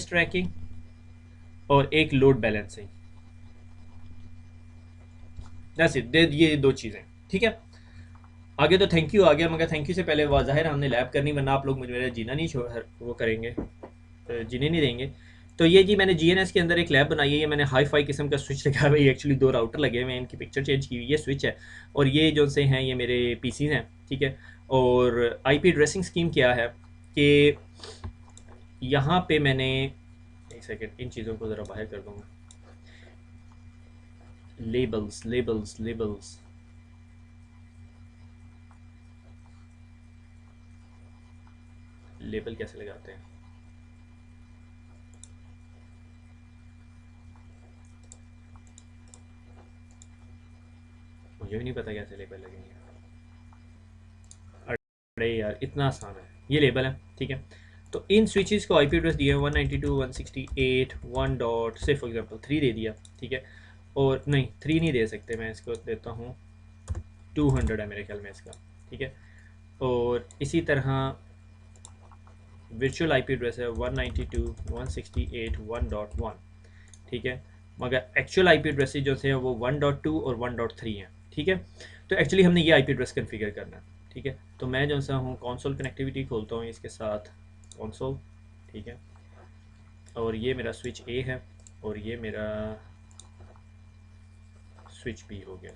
ट्रैकिंग और एक लोड बैलेंसिंग, दैट्स इट, ये दो चीज़ें। ठीक है, आगे तो थैंक यू आ गया, मगर थैंक यू से पहले वाज़ाहिर हमने लैब करनी, वरना आप लोग मुझे मेरा जीना नहीं छोड़ वो करेंगे, जीने नहीं देंगे। तो ये जी मैंने GNS के अंदर एक लैब बनाई है, ये मैंने हाई फाई किस्म का स्विच लगा हुआ है, एक्चुअली दो राउटर लगे हुए हैं, इनकी पिक्चर चेंज की हुई, ये स्विच है और ये जो से हैं ये मेरे PCs हैं। ठीक है, और IP एड्रेसिंग स्कीम क्या है कि यहाँ पे मैंने, एक सेकेंड इन चीज़ों को ज़रा बाहर कर दूँगा। लेबल्स लेबल्स लेबल्स, लेबल कैसे लगाते हैं। मुझे भी नहीं पता कैसे लेबल लगेंगे। अरे यार इतना आसान है, ये लेबल है, ठीक है। तो इन स्विचेस को आईपी एड्रेस दिया 192.168 1 डॉट से फॉर एग्जांपल 3 दे दिया, ठीक है। और नहीं 3 नहीं दे सकते, मैं इसको देता हूँ 200 है मेरे ख्याल में इसका, ठीक है। और इसी तरह वर्चुअल आईपी एड्रेस है 192.168.1.1, ठीक है। मगर एक्चुअल आईपी एड्रेस जो है वो 1.2 और 1.3 हैं, ठीक है। तो एक्चुअली हमने ये आईपी एड्रेस कन्फिगर करना है, ठीक है। तो मैं जो सा हूँ कंसोल कनेक्टिविटी खोलता हूँ इसके साथ कंसोल, ठीक है। और ये मेरा स्विच ए है और ये मेरा स्विच बी हो गया,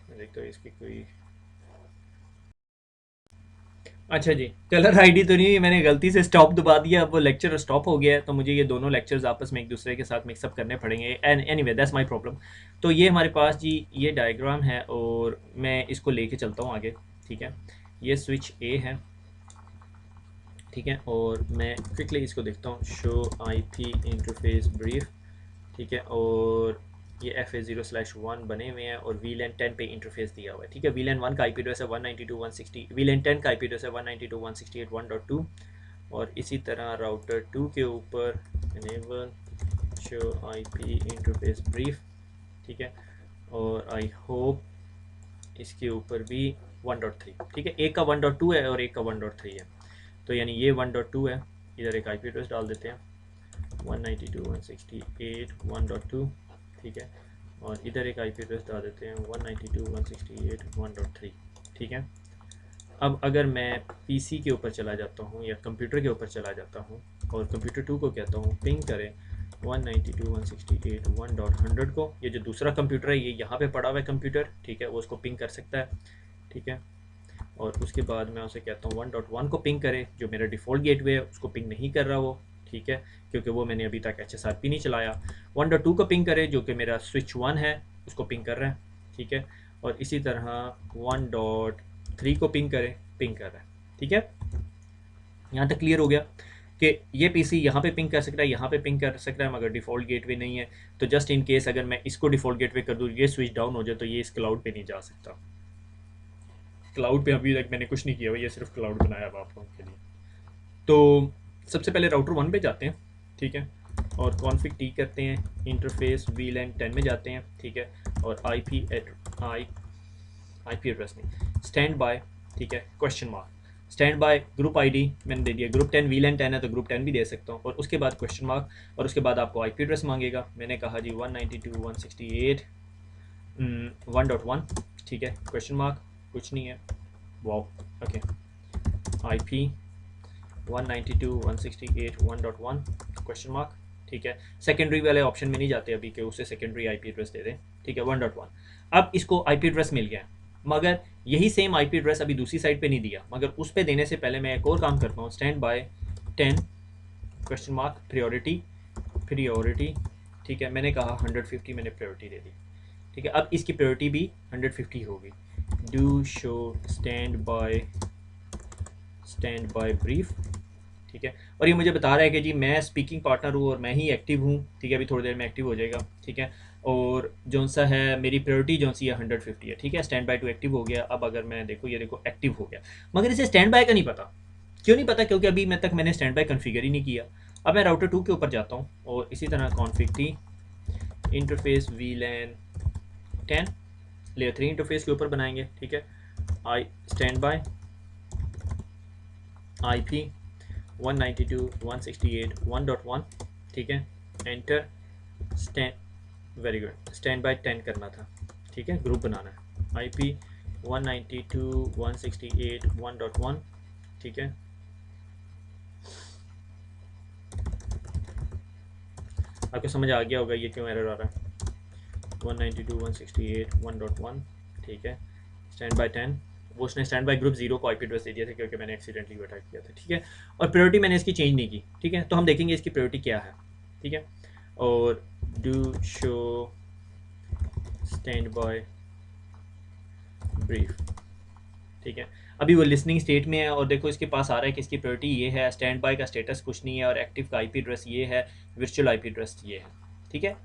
मैं देखता हूँ इसकी कोई, अच्छा जी, कलर आईडी तो नहीं, मैंने गलती से स्टॉप दबा दिया, अब वो लेक्चर स्टॉप हो गया है, तो मुझे ये दोनों लेक्चर्स आपस में एक दूसरे के साथ मिक्सअप करने पड़ेंगे। And anyway that's my problem. तो ये हमारे पास जी ये डायग्राम है और मैं इसको लेके चलता हूँ आगे, ठीक है। ये स्विच ए है, ठीक है। और मैं क्विकली इसको देखता हूँ, शो IP इंटरफेस ब्रीफ, ठीक है। और ये FA0/1 बने हुए हैं और VLAN 10 पे इंटरफेस दिया हुआ है, ठीक है। VLAN 1 का IP एड्रेस है 192.160, VLAN 10 का IP एड्रेस है 192.168.1.2। और इसी तरह राउटर 2 के ऊपर enable show IP interface brief, ठीक है। और आई होप इसके ऊपर भी 1.3, ठीक है। एक का 1.2 है और एक का 1.3 है, तो यानी ये 1.2 है। इधर एक IP एड्रेस डाल देते हैं 192.168.1.2, ठीक है। और इधर एक IP एड्रेस डाल देते हैं 192.168.1.3, ठीक है। अब अगर मैं PC के ऊपर चला जाता हूँ या कंप्यूटर के ऊपर चला जाता हूँ और कंप्यूटर 2 को कहता हूँ पिंग करें 192.168.1.100 को, ये जो दूसरा कंप्यूटर है ये यहाँ पे पड़ा हुआ है कंप्यूटर, ठीक है, वो उसको पिंग कर सकता है, ठीक है। और उसके बाद मैं उसे कहता हूँ 1.1 को पिंग करे, जो मेरा डिफ़ॉल्ट गेटवे है उसको पिंग नहीं कर रहा वो, ठीक है, क्योंकि वो मैंने अभी तक HSRP नहीं चलाया। 1.2 को पिंग करे जो कि मेरा स्विच 1 है उसको पिंग कर रहा है, ठीक है। और इसी तरह 1.3 को पिंग कर रहा है, ठीक है। यहाँ तक क्लियर हो गया कि ये PC यहाँ पे पिंग कर सकता है, यहाँ पे पिंग कर सकता है, मगर डिफ़ॉल्ट गेटवे नहीं है। तो जस्ट इन केस अगर मैं इसको डिफ़ॉल्ट गेटवे कर दूँ, ये स्विच डाउन हो जाए, तो ये इस क्लाउड पे नहीं जा सकता। क्लाउड पे अभी तक मैंने कुछ नहीं किया हुआ, ये सिर्फ क्लाउड बनाया हुआ आप लोगों के लिए। तो सबसे पहले राउटर 1 पे जाते हैं, ठीक है। और कॉन्फ़िग टी करते हैं, इंटरफेस VLAN 10 में जाते हैं, ठीक है। और IP एड्रेस नहीं, स्टैंड बाय, ठीक है, question mark, stand by group ID मैंने दे दिया, ग्रुप 10 VLAN 10 है तो ग्रुप 10 भी दे सकता हूँ। और उसके बाद क्वेश्चन मार्क, और उसके बाद आपको IP एड्रेस मांगेगा। मैंने कहा जी 192.168.1.1, ठीक है, क्वेश्चन मार्क, कुछ नहीं है, wow, okay. IP 192.168.1.1 question mark, ठीक है। सेकेंडरी वाले ऑप्शन में नहीं जाते अभी कि उसे सेकेंडरी IP एड्रेस दे दें, ठीक है, 1.1। अब इसको IP एड्रेस मिल गया, मगर यही सेम IP एड्रेस अभी दूसरी साइड पे नहीं दिया, मगर उस पे देने से पहले मैं एक और काम करता हूँ, stand by 10 question mark priority, ठीक है। मैंने कहा 150, मैंने प्रायोरिटी दे दी, ठीक है। अब इसकी प्रायोरिटी भी 150 होगी। Do show standby brief, ठीक है। और ये मुझे बता रहा है कि जी मैं स्पीकिंग पार्टनर हूँ और मैं ही एक्टिव हूँ, ठीक है, अभी थोड़ी देर में एक्टिव हो जाएगा, ठीक है। और जौन सा है मेरी प्रायोरिटी जौन सी है 150 है, ठीक है। स्टैंड बाय टू एक्टिव हो गया। अब अगर मैं देखो, ये देखो एक्टिव हो गया, मगर इसे स्टैंड बाय का नहीं पता। क्यों नहीं पता? क्योंकि अभी मैं तक मैंने स्टैंड बाय कन्फिगर ही नहीं किया। अब मैं राउटर 2 के ऊपर जाता हूँ और इसी तरह config T interface VLAN 10 layer 3 interface के ऊपर बनाएंगे, ठीक है। आई स्टैंड बाय IP 192.168.1.1, ठीक है, enter. Stand, very good, stand by 10 करना था, ठीक है, ग्रुप बनाना है। IP 192.168.1.1, ठीक है। आपको समझ आ गया होगा ये क्यों एरर आ रहा है। 192.168.1.1, ठीक है। स्टैंड बाय 10, वो उसने स्टैंड बाय ग्रुप 0 को IP एड्रेस दे दिया था क्योंकि मैंने एक्सीडेंटली अटैक किया था, ठीक है। और प्रायोरिटी मैंने इसकी चेंज नहीं की, ठीक है। तो हम देखेंगे इसकी प्रायोरिटी क्या है, ठीक है। और do show standby brief, ठीक है। अभी वो लिसनिंग स्टेट में है और देखो इसके पास आ रहा है कि इसकी प्रायोरिटी ये है, स्टैंड बाय का स्टेटस कुछ नहीं है और एक्टिव का IP एड्रेस ये है, वर्चुअल IP एड्रेस ये है, ठीक है।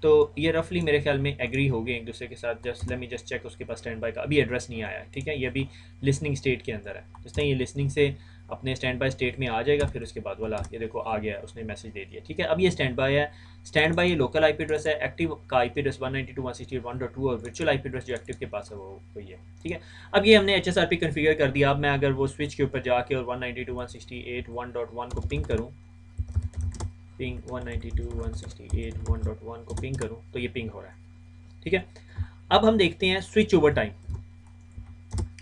तो ये रफली मेरे ख्याल में एग्री हो गए एक दूसरे के साथ। Just let me just check, उसके पास स्टैंड बाय का अभी एड्रेस नहीं आया है, ठीक है, ये अभी लिसनिंग स्टेट के अंदर है। जिस ये लिसनिंग से अपने स्टैंड बाय स्टेट में आ जाएगा, फिर उसके बाद वाला ये देखो आ गया है, उसने मैसेज दे दिया, ठीक है। अब ये स्टैंड बाय है, स्टैंड बाय ये लोकल आईपी एड्रेस है, एक्टिव का आईपी एड्रेस 192.168.1.2 और वर्चुअल आईपी एड्रेस जो एक्टिव के पास है वो वही है, ठीक है। अब ये हमने HSRP कन्फिगर कर दिया। अब मैं अगर वो स्विच के ऊपर जाके और 192.168.1.1 को पिंग करूँ, पिंग 192.168.1.1 को पिंग करूँ तो ये पिंग हो रहा है, ठीक है। अब हम देखते हैं स्विच ओवर टाइम,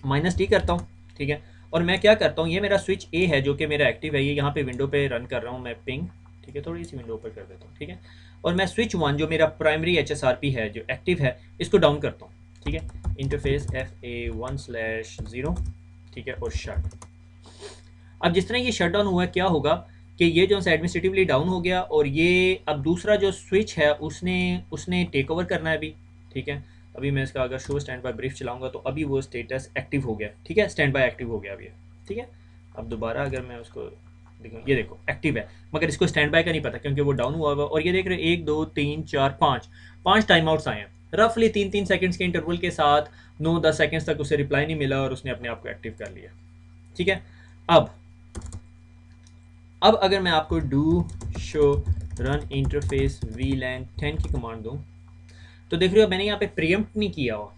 -T करता हूँ, ठीक है। और मैं क्या करता हूँ, ये मेरा स्विच ए है जो कि मेरा एक्टिव है, ये यहाँ पे विंडो पे रन कर रहा हूँ मैं पिंग, ठीक है, थोड़ी सी विंडो ऊपर कर देता हूँ, ठीक है। और मैं स्विच 1 जो मेरा प्राइमरी HSRP है जो एक्टिव है, इसको डाउन करता हूँ, ठीक है। इंटरफेस FA1/0, ठीक है, और शट। अब जिस तरह ये शट डाउन हुआ, क्या होगा कि ये जो एडमिनिस्ट्रेटिवली डाउन हो गया और ये अब दूसरा जो स्विच है उसने उसने टेक ओवर करना है अभी, ठीक है। अभी मैं इसका अगर शो स्टैंड बाय ब्रीफ चलाऊंगा तो अभी वो स्टेटस एक्टिव हो गया, ठीक है, स्टैंड बाय एक्टिव हो गया अभी, ठीक है। अब दोबारा अगर मैं उसको देखो, ये देखो एक्टिव है, मगर इसको स्टैंड बाय का नहीं पता क्योंकि वो डाउन हुआ हुआ। और ये देख रहे 1 2 3 4 5 टाइम आउट्स आए हैं रफली 3-3 सेकंड्स के इंटरवल के साथ। 9-10 सेकंड्स तक उसे रिप्लाई नहीं मिला और उसने अपने आप को एक्टिव कर लिया, ठीक है। अब अगर मैं आपको do show run interface VLAN 10 की कमांड दूं तो देख रहे हो मैंने यहाँ पे प्रीएम्प्ट नहीं किया हुआ।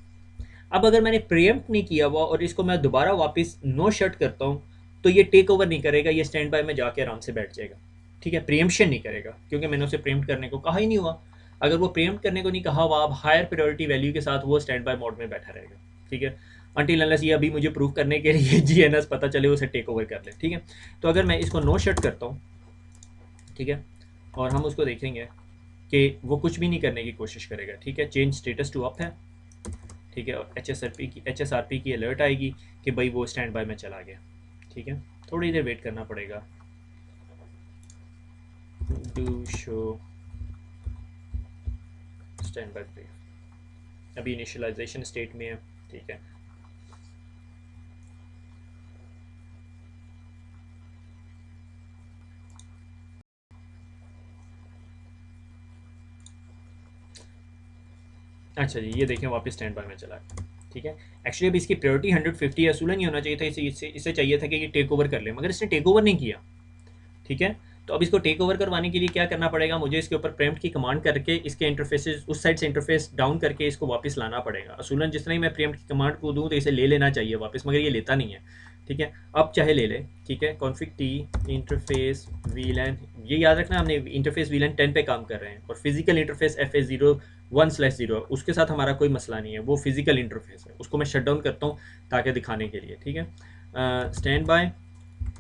अब अगर मैंने प्रीएम्प्ट नहीं किया हुआ और इसको मैं दोबारा वापस नो शट करता हूँ तो ये टेक ओवर नहीं करेगा, ये स्टैंड बाय में जाके आराम से बैठ जाएगा, ठीक है। प्रीएम्प्शन नहीं करेगा क्योंकि मैंने उसे प्रीएम्प्ट करने को कहा ही नहीं हुआ। अगर वो प्रीएम्प्ट करने को नहीं कहा हुआ, आप हायर प्रायोरिटी वैल्यू के साथ वो स्टैंड बाय मोड में बैठा रहेगा, ठीक है, अनटिल अनलेस ये अभी मुझे प्रूव करने के लिए GNS पता चले उसे टेक ओवर कर ले, ठीक है। तो अगर मैं इसको नो शट करता हूँ, ठीक है, और हम उसको देखेंगे कि वो कुछ भी नहीं करने की कोशिश करेगा, ठीक है। चेंज स्टेटस टू अप है, ठीक है, और HSRP की अलर्ट आएगी कि भाई वो स्टैंड बाय में चला गया, ठीक है। थोड़ी देर वेट करना पड़ेगा। Do show standby brief अभी इनिशियलाइजेशन स्टेट में है, ठीक है। अच्छा जी, ये देखें वापस स्टैंड बाय में चला है, ठीक है। एक्चुअली अभी इसकी प्रायोरिटी 150 है, असूलन नहीं होना चाहिए था, इसे चाहिए था कि ये टेक ओवर कर ले, मगर इसने टेक ओवर नहीं किया, ठीक है। तो अब इसको टेक ओवर करवाने के लिए क्या करना पड़ेगा, मुझे इसके ऊपर प्रीएम्प्ट की कमांड करके इसके इंटरफेसेस उस साइड से इंटरफेस डाउन करके इसको वापस लाना पड़ेगा। असूलन जिस तरह ही मैं प्रीएम्प्ट की कमांड को दूँ तो इसे ले लेना चाहिए वापस, मगर ये लेता नहीं है, ठीक है। अब चाहे ले ले, ठीक है। कॉन्फिग टी इंटरफेस VLAN, ये याद रखना हमने इंटरफेस VLAN 10 पे काम कर रहे हैं और फिजिकल इंटरफेस FA01/0 उसके साथ हमारा कोई मसला नहीं है, वो फिजिकल इंटरफेस है, उसको मैं शट डाउन करता हूँ ताकि दिखाने के लिए, ठीक है। Stand by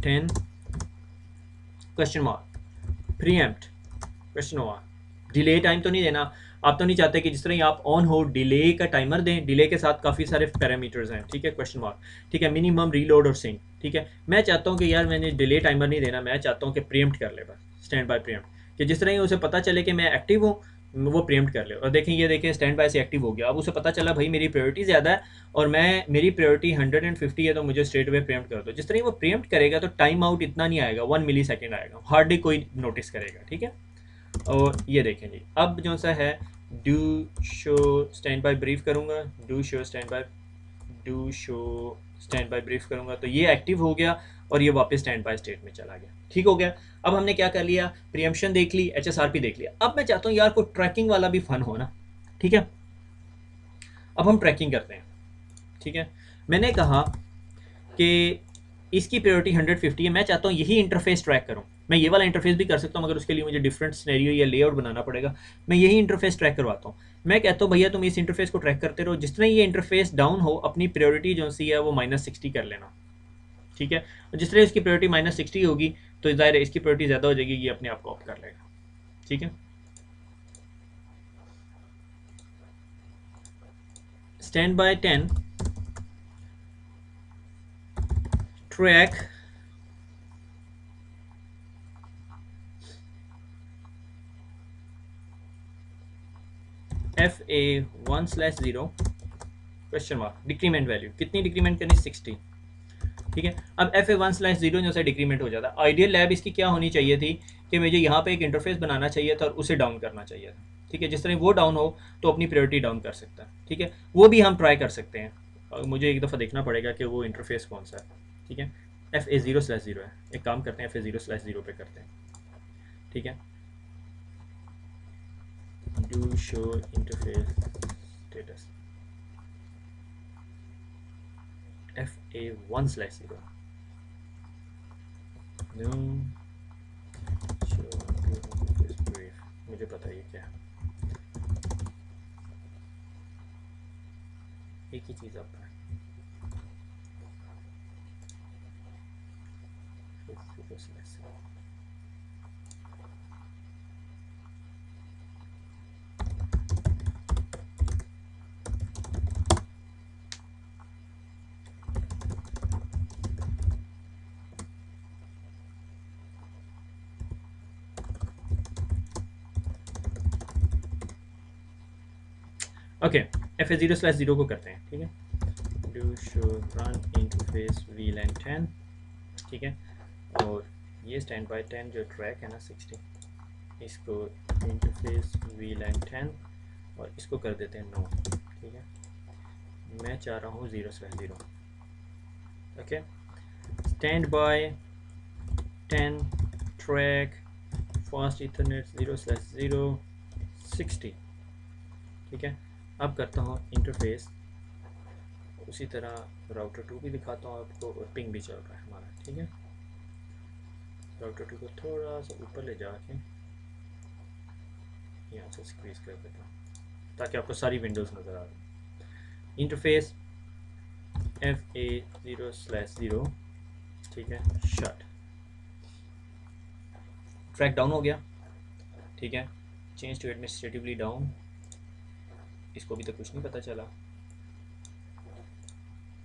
10 question mark pre-empt question mark. Delay time तो नहीं देना, आप तो नहीं चाहते कि जिस तरह ही आप ऑन हो डिले का टाइमर दें, डिले के साथ काफ़ी सारे पैरामीटर्स हैं, ठीक है। क्वेश्चन मार्क, ठीक है, मिनिमम रीलोड और सिंक, ठीक है। मैं चाहता हूँ कि यार मैंने डिले टाइमर नहीं देना, मैं चाहता हूँ कि प्रीएम्प्ट कर ले बस, स्टैंड बाय प्रीएम्प्ट, कि जिस तरह ही उसे पता चले कि मैं एक्टिव हूँ वो प्रीएम्प्ट कर ले। और देखें ये देखें स्टैंड बाय से एक्टिव हो गया। अब उसे पता चला भाई मेरी प्रायोरिटी ज़्यादा है और मेरी प्रायोरिटी 150 है तो मुझे स्ट्रेट वे प्रीएम्प्ट कर दो। जिस तरह ही वो प्रीएम्प्ट करेगा तो टाइम आउट इतना नहीं आएगा, 1 मिलीसेकंड आएगा, हार्डली कोई नोटिस करेगा, ठीक है। और ये देखें जी, अब जो सा है do show standby brief करूँगा, do show standby brief करूँगा तो ये एक्टिव हो गया और ये वापस स्टैंड बाय स्टेट में चला गया, ठीक हो गया। अब हमने क्या कर लिया, प्रीएम्प्शन देख ली, HSRP देख लिया। अब मैं चाहता हूँ यार कोई ट्रैकिंग वाला भी फन हो ना, ठीक है। अब हम ट्रैकिंग करते हैं, ठीक है। मैंने कहा कि इसकी प्रायोरिटी 150 है, मैं चाहता हूँ यही इंटरफेस ट्रैक करूँ। मैं ये वाला इंटरफेस भी कर सकता हूँ मगर उसके लिए मुझे डिफरेंट सिनेरियो या लेआउट बनाना पड़ेगा। मैं यही इंटरफेस ट्रैक करवाता हूँ। मैं कहता हूँ भैया तुम इस इंटरफेस को ट्रैक करते रहो, जिस तरह ये इंटरफेस डाउन हो अपनी प्रायोरिटी जो सी है वो -60 कर लेना, ठीक है। जिस तरह इसकी प्रायोरिटी -60 होगी तो ज़ाहिर है इसकी प्रायोरिटी ज़्यादा हो जाएगी, ये अपने आप को ऑफ कर लेगा, ठीक है। Stand by 10 track FA1/0 question mark decrement value कितनी डिक्रीमेंट करनी, 60, ठीक है। अब FA1/0 जो से डिक्रीमेंट हो जाता है। आइडियल लैब इसकी क्या होनी चाहिए थी कि मुझे यहाँ पे एक इंटरफेस बनाना चाहिए था और उसे डाउन करना चाहिए था, ठीक है, जिस तरह वो डाउन हो तो अपनी प्रायोरिटी डाउन कर सकता है। ठीक है, वो भी हम ट्राई कर सकते हैं। मुझे एक दफ़ा देखना पड़ेगा कि वो इंटरफेस कौन सा है। ठीक है, FA0/0 है। एक काम करते हैं, FA0/0 पे करते हैं। ठीक है, do show interface status FA1/0 no show interface brief. मुझे पता है ये क्या है, एक ही चीज़ आपका है। ओके, FA0/0 को करते हैं। ठीक है, do show run interface VLAN 10। ठीक है, और ये स्टैंड बाय 10 जो ट्रैक है ना 60, इसको इंटरफेस VLAN 10 और इसको कर देते हैं नो। ठीक है, मैं चाह रहा हूँ 0/0। Okay, stand by 10 track fast Ethernet 0/0 60। ठीक है, अब करता हूँ इंटरफेस उसी तरह राउटर 2 भी दिखाता हूँ आपको, और पिंग भी चल रहा है हमारा। ठीक है, राउटर 2 को थोड़ा सा ऊपर ले जाके यहाँ से स्क्वीज कर देता हूँ ताकि आपको सारी विंडोज़ नज़र आ रही। Interface FA0/0। ठीक है, शट, ट्रैक डाउन हो गया। ठीक है, चेंज टू एडमिनिस्ट्रेटिवली डाउन, इसको भी तो कुछ नहीं पता चला।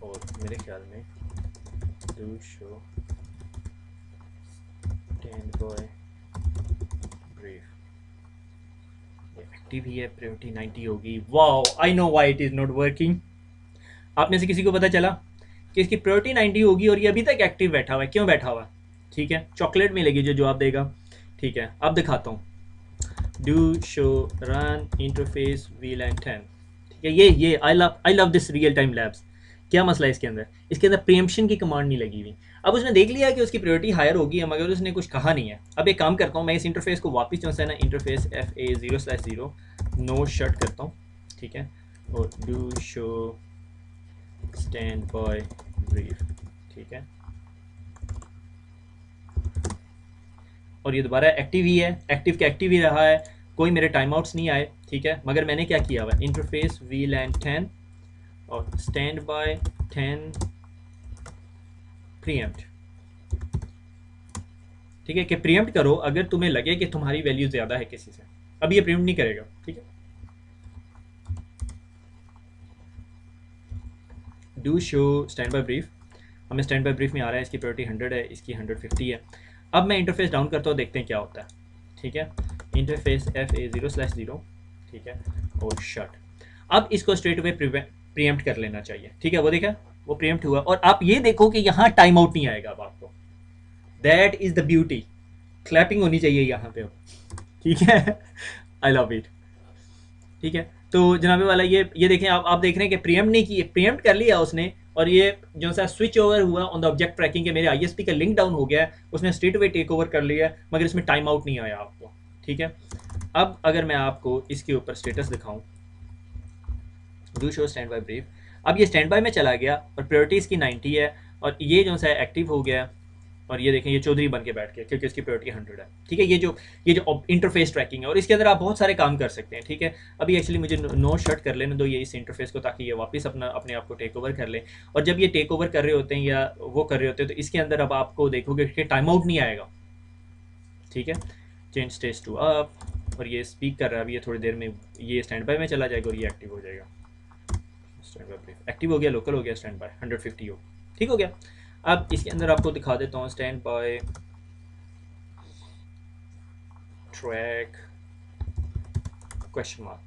और मेरे ख्याल में do show standby brief ये एक्टिव ही है, प्रायोरिटी 90 होगी। Wow, I know why it is not working. आप में से किसी को पता चला कि इसकी प्रायोरिटी 90 होगी और ये अभी तक एक्टिव बैठा हुआ है? क्यों बैठा हुआ है? ठीक है, चॉकलेट मिलेगी जो जवाब देगा। ठीक है, अब दिखाता हूँ, do show run interface VLAN 10। ठीक है, ये I love this real time labs. क्या मसला है इसके अंदर? इसके अंदर प्रीएम्पशन की कमांड नहीं लगी हुई। अब उसने देख लिया कि उसकी प्रायोरिटी हायर होगी है, मगर उसने कुछ कहा नहीं है। अब एक काम करता हूँ, मैं इस इंटरफेस को वापस जो है ना इंटरफेस FA0/0 नो शट करता हूँ। ठीक है, और do show standby brief. ठीक है, और ये दोबारा एक्टिव ही है, एक्टिव के एक्टिव ही रहा है, कोई मेरे टाइम आउट्स नहीं आए। ठीक है, मगर मैंने क्या किया हुआ, इंटरफेस VLAN 10 और स्टैंड बाय 10 प्रीएम्प्ट। ठीक है, कि प्रीएम्प्ट करो अगर तुम्हें लगे कि तुम्हारी वैल्यू ज़्यादा है किसी से। अब ये प्रीएम्प्ट नहीं करेगा। ठीक है, do show standby brief, हमें स्टैंड बाय ब्रीफ में आ रहा है इसकी प्रायोरिटी 100 है, इसकी 150 है। अब मैं इंटरफेस डाउन करता हूँ, देखते हैं क्या होता है। ठीक है, इंटरफेस FA0/0। ठीक है, और शट। अब इसको स्ट्रेट अवे प्रीएम्प्ट कर लेना चाहिए। ठीक है, वो देखा, वो प्रीएम्प्ट हुआ, और आप ये देखो कि यहाँ टाइम आउट नहीं आएगा अब आपको। That is the beauty. Clapping होनी चाहिए यहाँ पे। ठीक है, आई लव इट। ठीक है, तो जनाबे वाला ये देखें, आप देख रहे हैं कि प्रीएम्प्ट नहीं किए, प्रीएम्प्ट कर लिया उसने, और ये जो सा स्विच ओवर हुआ ऑन द ऑब्जेक्ट ट्रैकिंग के, मेरे ISP का लिंक डाउन हो गया है, उसने स्ट्रेट अवे टेक ओवर कर लिया है, मगर इसमें टाइम आउट नहीं आया आपको। ठीक है, अब अगर मैं आपको इसके ऊपर स्टेटस दिखाऊं, do show standby brief, अब ये स्टैंड बाय में चला गया और प्रायोरिटी इसकी 90 है, और ये जो सा एक्टिव हो गया, और ये देखें ये चौधरी बन के बैठ गया क्योंकि इसकी प्रायोरिटी 100 है। ठीक है, ये जो इंटरफेस ट्रैकिंग है, और इसके अंदर आप बहुत सारे काम कर सकते हैं। ठीक है, अभी एक्चुअली मुझे नो शट कर लेने दो ये इस इंटरफेस को, ताकि ये वापस अपने आप को टेक ओवर कर ले। और जब ये टेक ओवर कर रहे होते हैं या वो कर रहे होते हैं, तो इसके अंदर अब आपको देखोगे कि टाइम आउट नहीं आएगा। ठीक है, चेंज स्टेज टू अप, और ये स्पीक कर रहा है। अभी ये थोड़ी देर में ये स्टैंड बाय में चला जाएगा और ये एक्टिव हो जाएगा। स्टैंड बाय ब्रीफ एक्टिव हो गया, लोकल हो गया, स्टैंड बाय 150 हो, ठीक हो गया। अब इसके अंदर आपको दिखा देता हूँ stand by track question mark.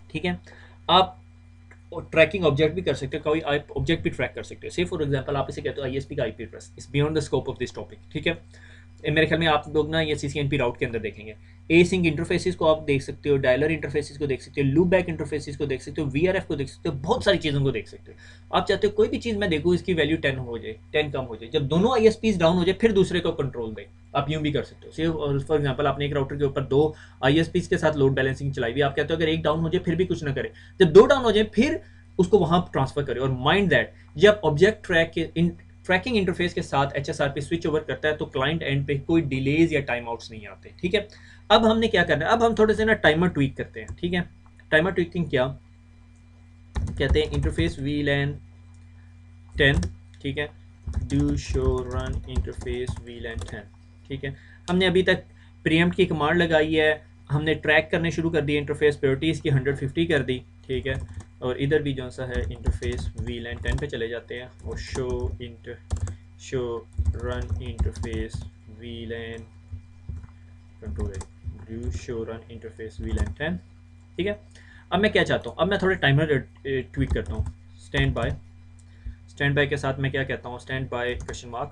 ठीक है, अब और ट्रैकिंग ऑब्जेक्ट भी कर सकते हो, कोई आप ऑब्जेक्ट भी ट्रैक कर सकते हो। से फॉर एग्जांपल आप इसे कहते हो आईएसपी का IP address is beyond the scope of this topic, ठीक है। मेरे ख्याल में आप लोग ना ये सीसीएनपी राउट के अंदर देखेंगे। ए सिंक इंटरफेसिस को आप देख सकते हो, डायलर इंटरफेसिस को देख सकते हो, लूप बैक इंटरफेसिस को देख सकते हो, वीआरएफ को देख सकते हो, बहुत सारी चीज़ों को देख सकते हो। आप चाहते हो कोई भी चीज़ मैं देखूँ इसकी वैल्यू 10 हो जाए, 10 कम हो जाए, जब दोनों आईएसपीज डाउन हो जाए फिर दूसरे को कंट्रोल दे। आप यूं भी कर सकते हो। फॉर एग्जाम्पल आपने एक राउटर के ऊपर दो आईएसपीज के साथ लोड बैलेंसिंग चलाई हुई, आप कहते हो अगर एक डाउन हो जाए फिर भी कुछ ना करे, जब दो डाउन हो जाए फिर उसको वहां ट्रांसफर करें। और माइंड दैट जब ऑब्जेक्ट ट्रैकिंग इंटरफेस के साथ एचएसआर पे स्विच ओवर करता है तो क्लाइंट एंड पे कोई डिलेज या टाइम आउट्स नहीं आते, ठीक है। अब हमने क्या करना है, अब हम थोड़े से ना टाइमर ट्वीक करते हैं, ठीक है। टाइमर ट्वीकिंग क्या कहते हैं, इंटरफेस वीलैन 10, ठीक है, डू शो रन इंटरफेस वीलैन 10, ठीक है। हमने अभी तक प्रीएम्प्ट की कमांड लगाई है, हमने ट्रैक करने शुरू कर दिए, इंटरफेस प्रायोरिटीज़ की 150 कर दी, ठीक है। और इधर भी जो सा है इंटरफेस वीलैन 10 पे चले जाते हैं और show run interface वीलैन control do show run interface वीलैन 10, ठीक है। अब मैं क्या चाहता हूँ, अब मैं थोड़े टाइमर ट्वीक करता हूँ। स्टैंड बाय के साथ मैं क्या कहता हूँ, stand by question mark,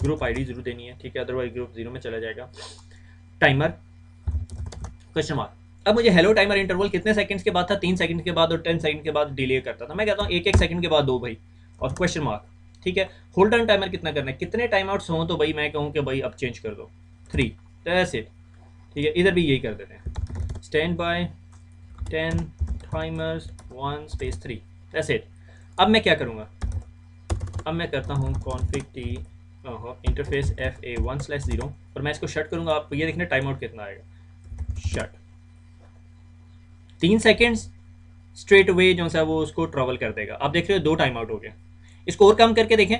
group ID जरूर देनी है, ठीक है, अदरवाइज ग्रुप 0 में चला जाएगा। Timer question mark. अब मुझे हेलो टाइमर इंटरवल कितने सेकंड्स के बाद था, 3 सेकंड के बाद और 10 सेकंड के बाद डिले करता था। मैं कहता हूँ 1-1 सेकंड के बाद दो भाई, और क्वेश्चन मार्क, ठीक है। होल्ड ऑन टाइमर कितना करना है, कितने टाइम आउट्स हों तो भाई मैं कहूँ कि भाई अब चेंज कर दो 3, दैट्स इट, ठीक है। इधर भी यही कर देते हैं, stand by 10 timers 1 space 3, that's it. अब मैं क्या करूँगा, अब मैं करता हूँ कॉन्फिग टी इंटरफेस FA1/0 और मैं इसको शट करूँगा। आप ये देखना टाइम आउट कितना आएगा, शट 3 सेकेंड्स स्ट्रेट अवे जो सा वो उसको ट्रैवल कर देगा। आप देख रहे हो 2 टाइम आउट हो गए। इसको और कम करके देखें,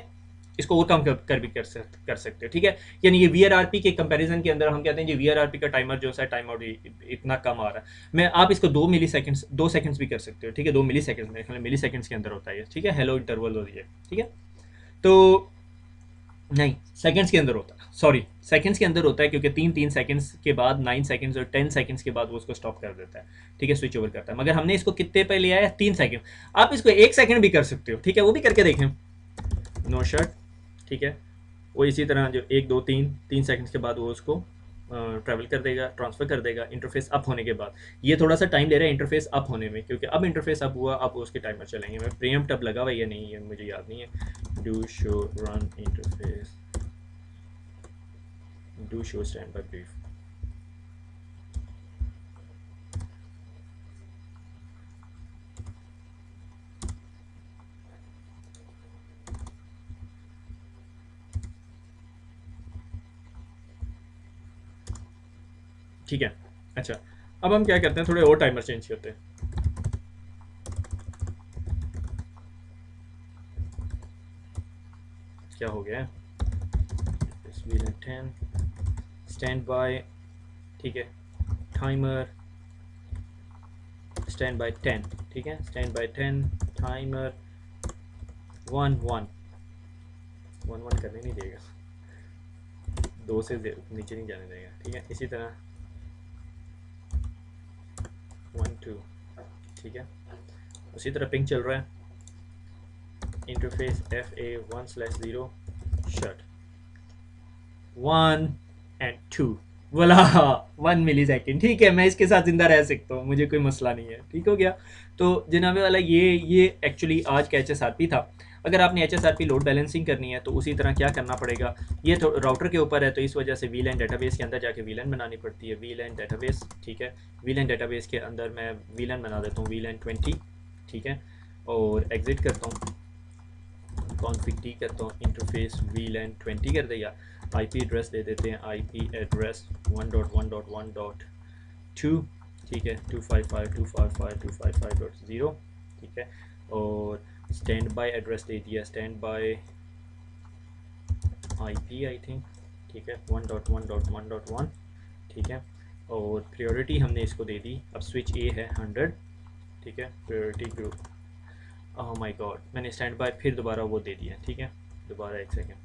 इसको और कम कर भी कर सकते हो, ठीक है। यानी ये वीआरआरपी के कंपैरिजन के अंदर हम कहते हैं जी वीआरआरपी का टाइमर जो सा टाइम आउट इतना कम आ रहा है। मैं आप इसको 2 मिली सेकेंड्स 2 सेकेंड्स भी कर सकते हो, ठीक है। 2 मिली सेकेंड्स में मिली सेकेंड्स के अंदर होता है, ठीक है। हेलो इंटरवल हो रही है, ठीक है। तो नहीं, सेकंड्स के अंदर होता है, सॉरी सेकंड्स के अंदर होता है, क्योंकि 3 सेकंड्स के बाद 9 सेकंड्स और 10 सेकंड्स के बाद वो उसको स्टॉप कर देता है, ठीक है, स्विच ओवर करता है। मगर हमने इसको कितने पे लिया है, 3 सेकंड। आप इसको 1 सेकंड भी कर सकते हो, ठीक है, वो भी करके देखें। नो शर्ट, ठीक है। वो इसी तरह जो 1 2 3 सेकंड्स के बाद वो उसको ट्रैवल कर देगा, ट्रांसफ़र कर देगा इंटरफेस अप होने के बाद। ये थोड़ा सा टाइम ले रहा है इंटरफेस अप होने में, क्योंकि अब इंटरफेस अप हुआ, अब उसके टाइमर चलेंगे। मैं प्रीएम्प्ट अब लगा हुआ है या नहीं है मुझे याद नहीं है। Do show run interface, do show standby brief, ठीक है। अच्छा, अब हम क्या करते हैं, थोड़े और टाइमर चेंज करते हैं। क्या हो गया, 10 स्टैंड बाय, ठीक है, टाइमर स्टैंड बाय 10, ठीक है, स्टैंड बाय 10 टाइमर 1 करने नहीं देगा, 2 से नीचे नहीं जाने देगा, ठीक है। इसी तरह 1 2, ठीक है। उसी तरह पिंग चल रहा है, इंटरफेस FA1/0 शट 1 and 2, बोला 1 मिली सेकेंड, ठीक है, मैं इसके साथ ज़िंदा रह सकता हूँ, मुझे कोई मसला नहीं है, ठीक हो गया। तो जनाबे वाला ये एक्चुअली आज का HSRP था। अगर आपने HSRP लोड बैलेंसिंग करनी है तो उसी तरह क्या करना पड़ेगा, ये तो राउटर के ऊपर है, तो इस वजह से वीलैन डेटाबेस के अंदर जाके वीलैन बनानी पड़ती है, वीलैन डेटाबेस, ठीक है। वीलैन डेटाबेस के अंदर मैं वीलैन बना देता हूँ वीलैन 20, ठीक है, और एग्जिट करता हूँ, कॉन्फिग टी करता हूँ, इंटरफेस वीलैन 20 कर देगा। आईपी एड्रेस दे देते हैं, आईपी एड्रेस 1.1.1.2, ठीक है, 255.255.255.0, ठीक है। और स्टैंड बाय एड्रेस दे दिया, stand by IP I think, ठीक है, 1.1.1.1, ठीक है। और प्रायोरिटी हमने इसको दे दी, अब स्विच ए है 100, ठीक है, priority group, oh my God, मैंने स्टैंड बाय फिर दोबारा वो दे दिया, ठीक है, दोबारा एक second,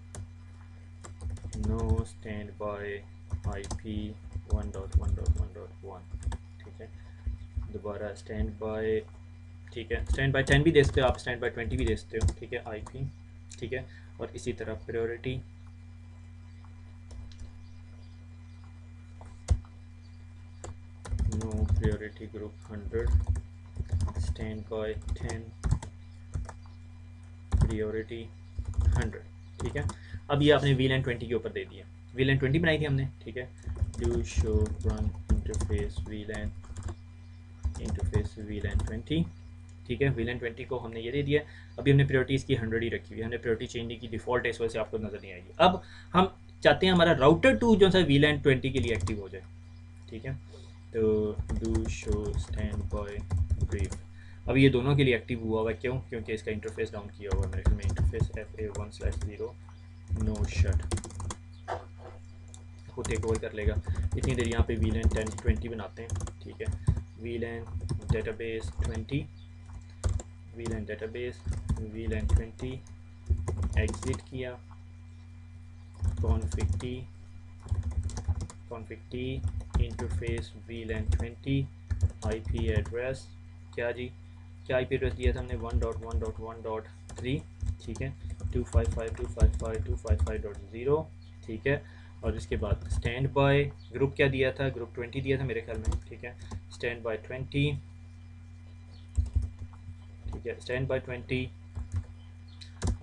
know stand by IP 1.1.1.1, ठीक है, दोबारा स्टैंड बाय, ठीक है। स्टैंड बाय 10 भी दे सकते हो आप, स्टैंड बाय 20 भी दे सकते हो, ठीक है, IP, ठीक है। और इसी तरह priority, no priority group 100, standby 10, priority 100, ठीक है। अब ये आपने VLAN 20 के ऊपर दे दिया, VLAN 20 बनाई थी हमने, ठीक है। Do show run interface VLAN 20, ठीक है। VLAN 20 को हमने ये दे दिया। अभी हमने प्रायोरिटीज़ की 100 ही रखी हुई है, हमने प्रायोरिटी चेंज नहीं की, डिफ़ॉल्ट है, इस वजह से आपको नज़र नहीं आएगी। अब हम चाहते हैं हमारा राउटर 2 जो सा VLAN 20 के लिए एक्टिव हो जाए, ठीक है। तो do show standby brief, अब ये दोनों के लिए एक्टिव हुआ हुआ है, क्यों? क्योंकि इसका इंटरफेस डाउन किया हुआ है मेरे ख्याल में, इंटरफेस FA1/0 नो शट, खुद टेक ओवर कर लेगा। इतनी देर यहाँ पे VLAN 20 बनाते हैं, ठीक है। VLAN database 20, VLAN database, VLAN 20 exit किया, config t interface VLAN 20 IP address, क्या जी, क्या IP एड्रेस दिया था हमने? 1.1.1.3, ठीक है। 255.255.255.0, ठीक है। और इसके बाद स्टैंड बाय ग्रुप क्या दिया था? ग्रुप 20 दिया था मेरे ख्याल में, ठीक है। स्टैंड बाय 20, ठीक है। स्टैंड बाय 20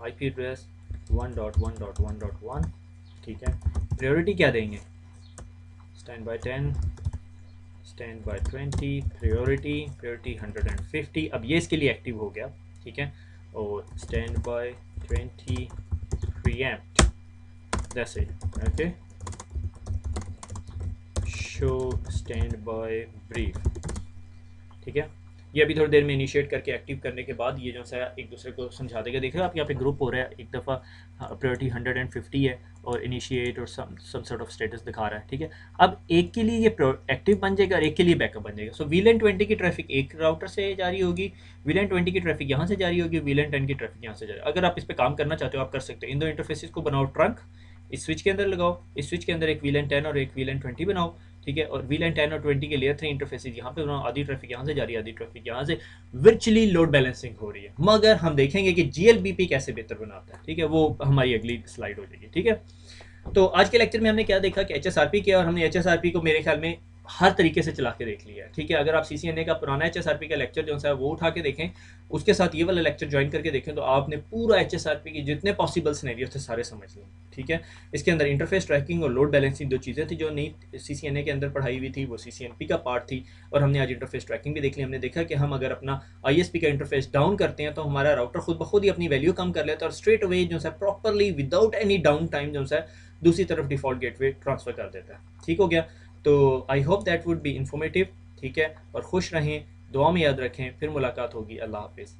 IP एड्रेस 1.1.1.1, ठीक है। प्रायोरिटी क्या देंगे? Stand by 10, stand by 20, priority 150। अब ये इसके लिए एक्टिव हो गया, ठीक है। और stand by 20 preempt, that's it, okay. Show standby brief, ठीक है। ये अभी थोड़ी देर में इनिशिएट करके एक्टिव करने के बाद ये जो सा एक दूसरे को समझा देगा। देख रहे हो आप यहाँ पे ग्रुप हो रहा है, एक दफ़ा प्रायोरिटी 150 है और इनिशिएट और सम सॉर्ट ऑफ स्टेटस दिखा रहा है, ठीक है। अब एक के लिए ये एक्टिव बन जाएगा और एक के लिए बैकअप बन जाएगा। सो VLAN 20 की ट्रैफिक एक राउटर से जारी होगी, VLAN 20 की ट्रैफिक यहाँ से जारी होगी, VLAN 10 की ट्रैफिक यहाँ से जारी। अगर आप इस पर काम करना चाहते हो आप कर सकते हो। इन दो इंटरफेसिस को बनाओ ट्रंक, इस स्विच के अंदर लगाओ, इस स्विच के अंदर एक VLAN 10 और एक VLAN 20 बनाओ, ठीक है। और VLAN 10 और 20 के लेयर 3 इंटरफेसेस यहाँ पे बनाओ, आधी ट्रैफिक यहाँ से जा रही है, आधी ट्रैफिक यहाँ से, वर्चुअली लोड बैलेंसिंग हो रही है। मगर हम देखेंगे कि GLBP कैसे बेहतर बनाता है, ठीक है। वो हमारी अगली स्लाइड हो जाएगी, ठीक है। तो आज के लेक्चर में हमने क्या देखा कि HSRP किया, और हमने HSRP को मेरे ख्याल में हर तरीके से चला के देख लिया है, ठीक है। अगर आप CCNA का पुराना HSRP का लेक्चर जो है वो उठा के देखें, उसके साथ ये वाला लेक्चर ज्वाइन करके देखें, तो आपने पूरा HSRP की जितने पॉसिबल सिनेरियो थे सारे समझ लिए, ठीक है। इसके अंदर इंटरफेस ट्रैकिंग और लोड बैलेंसिंग दो चीज़ें थी जो नहीं CCNA के अंदर पढ़ाई हुई थी, वो CCNP का पार्ट थी। और हमने आज इंटरफेस ट्रैकिंग भी देख ली। हमने देखा कि हम अगर अपना ISP का इंटरफेस डाउन करते हैं तो हमारा राउटर खुद ब खुद ही अपनी वैल्यू कम कर लेता है और स्ट्रेट अवे जो है properly without any down time जो है दूसरी तरफ डिफ़ॉल्ट गेटवे ट्रांसफ़र कर देता है, ठीक हो गया। तो I hope that would be informative, ठीक है। और खुश रहें, दुआ में याद रखें, फिर मुलाकात होगी। अल्लाह हाफिज़।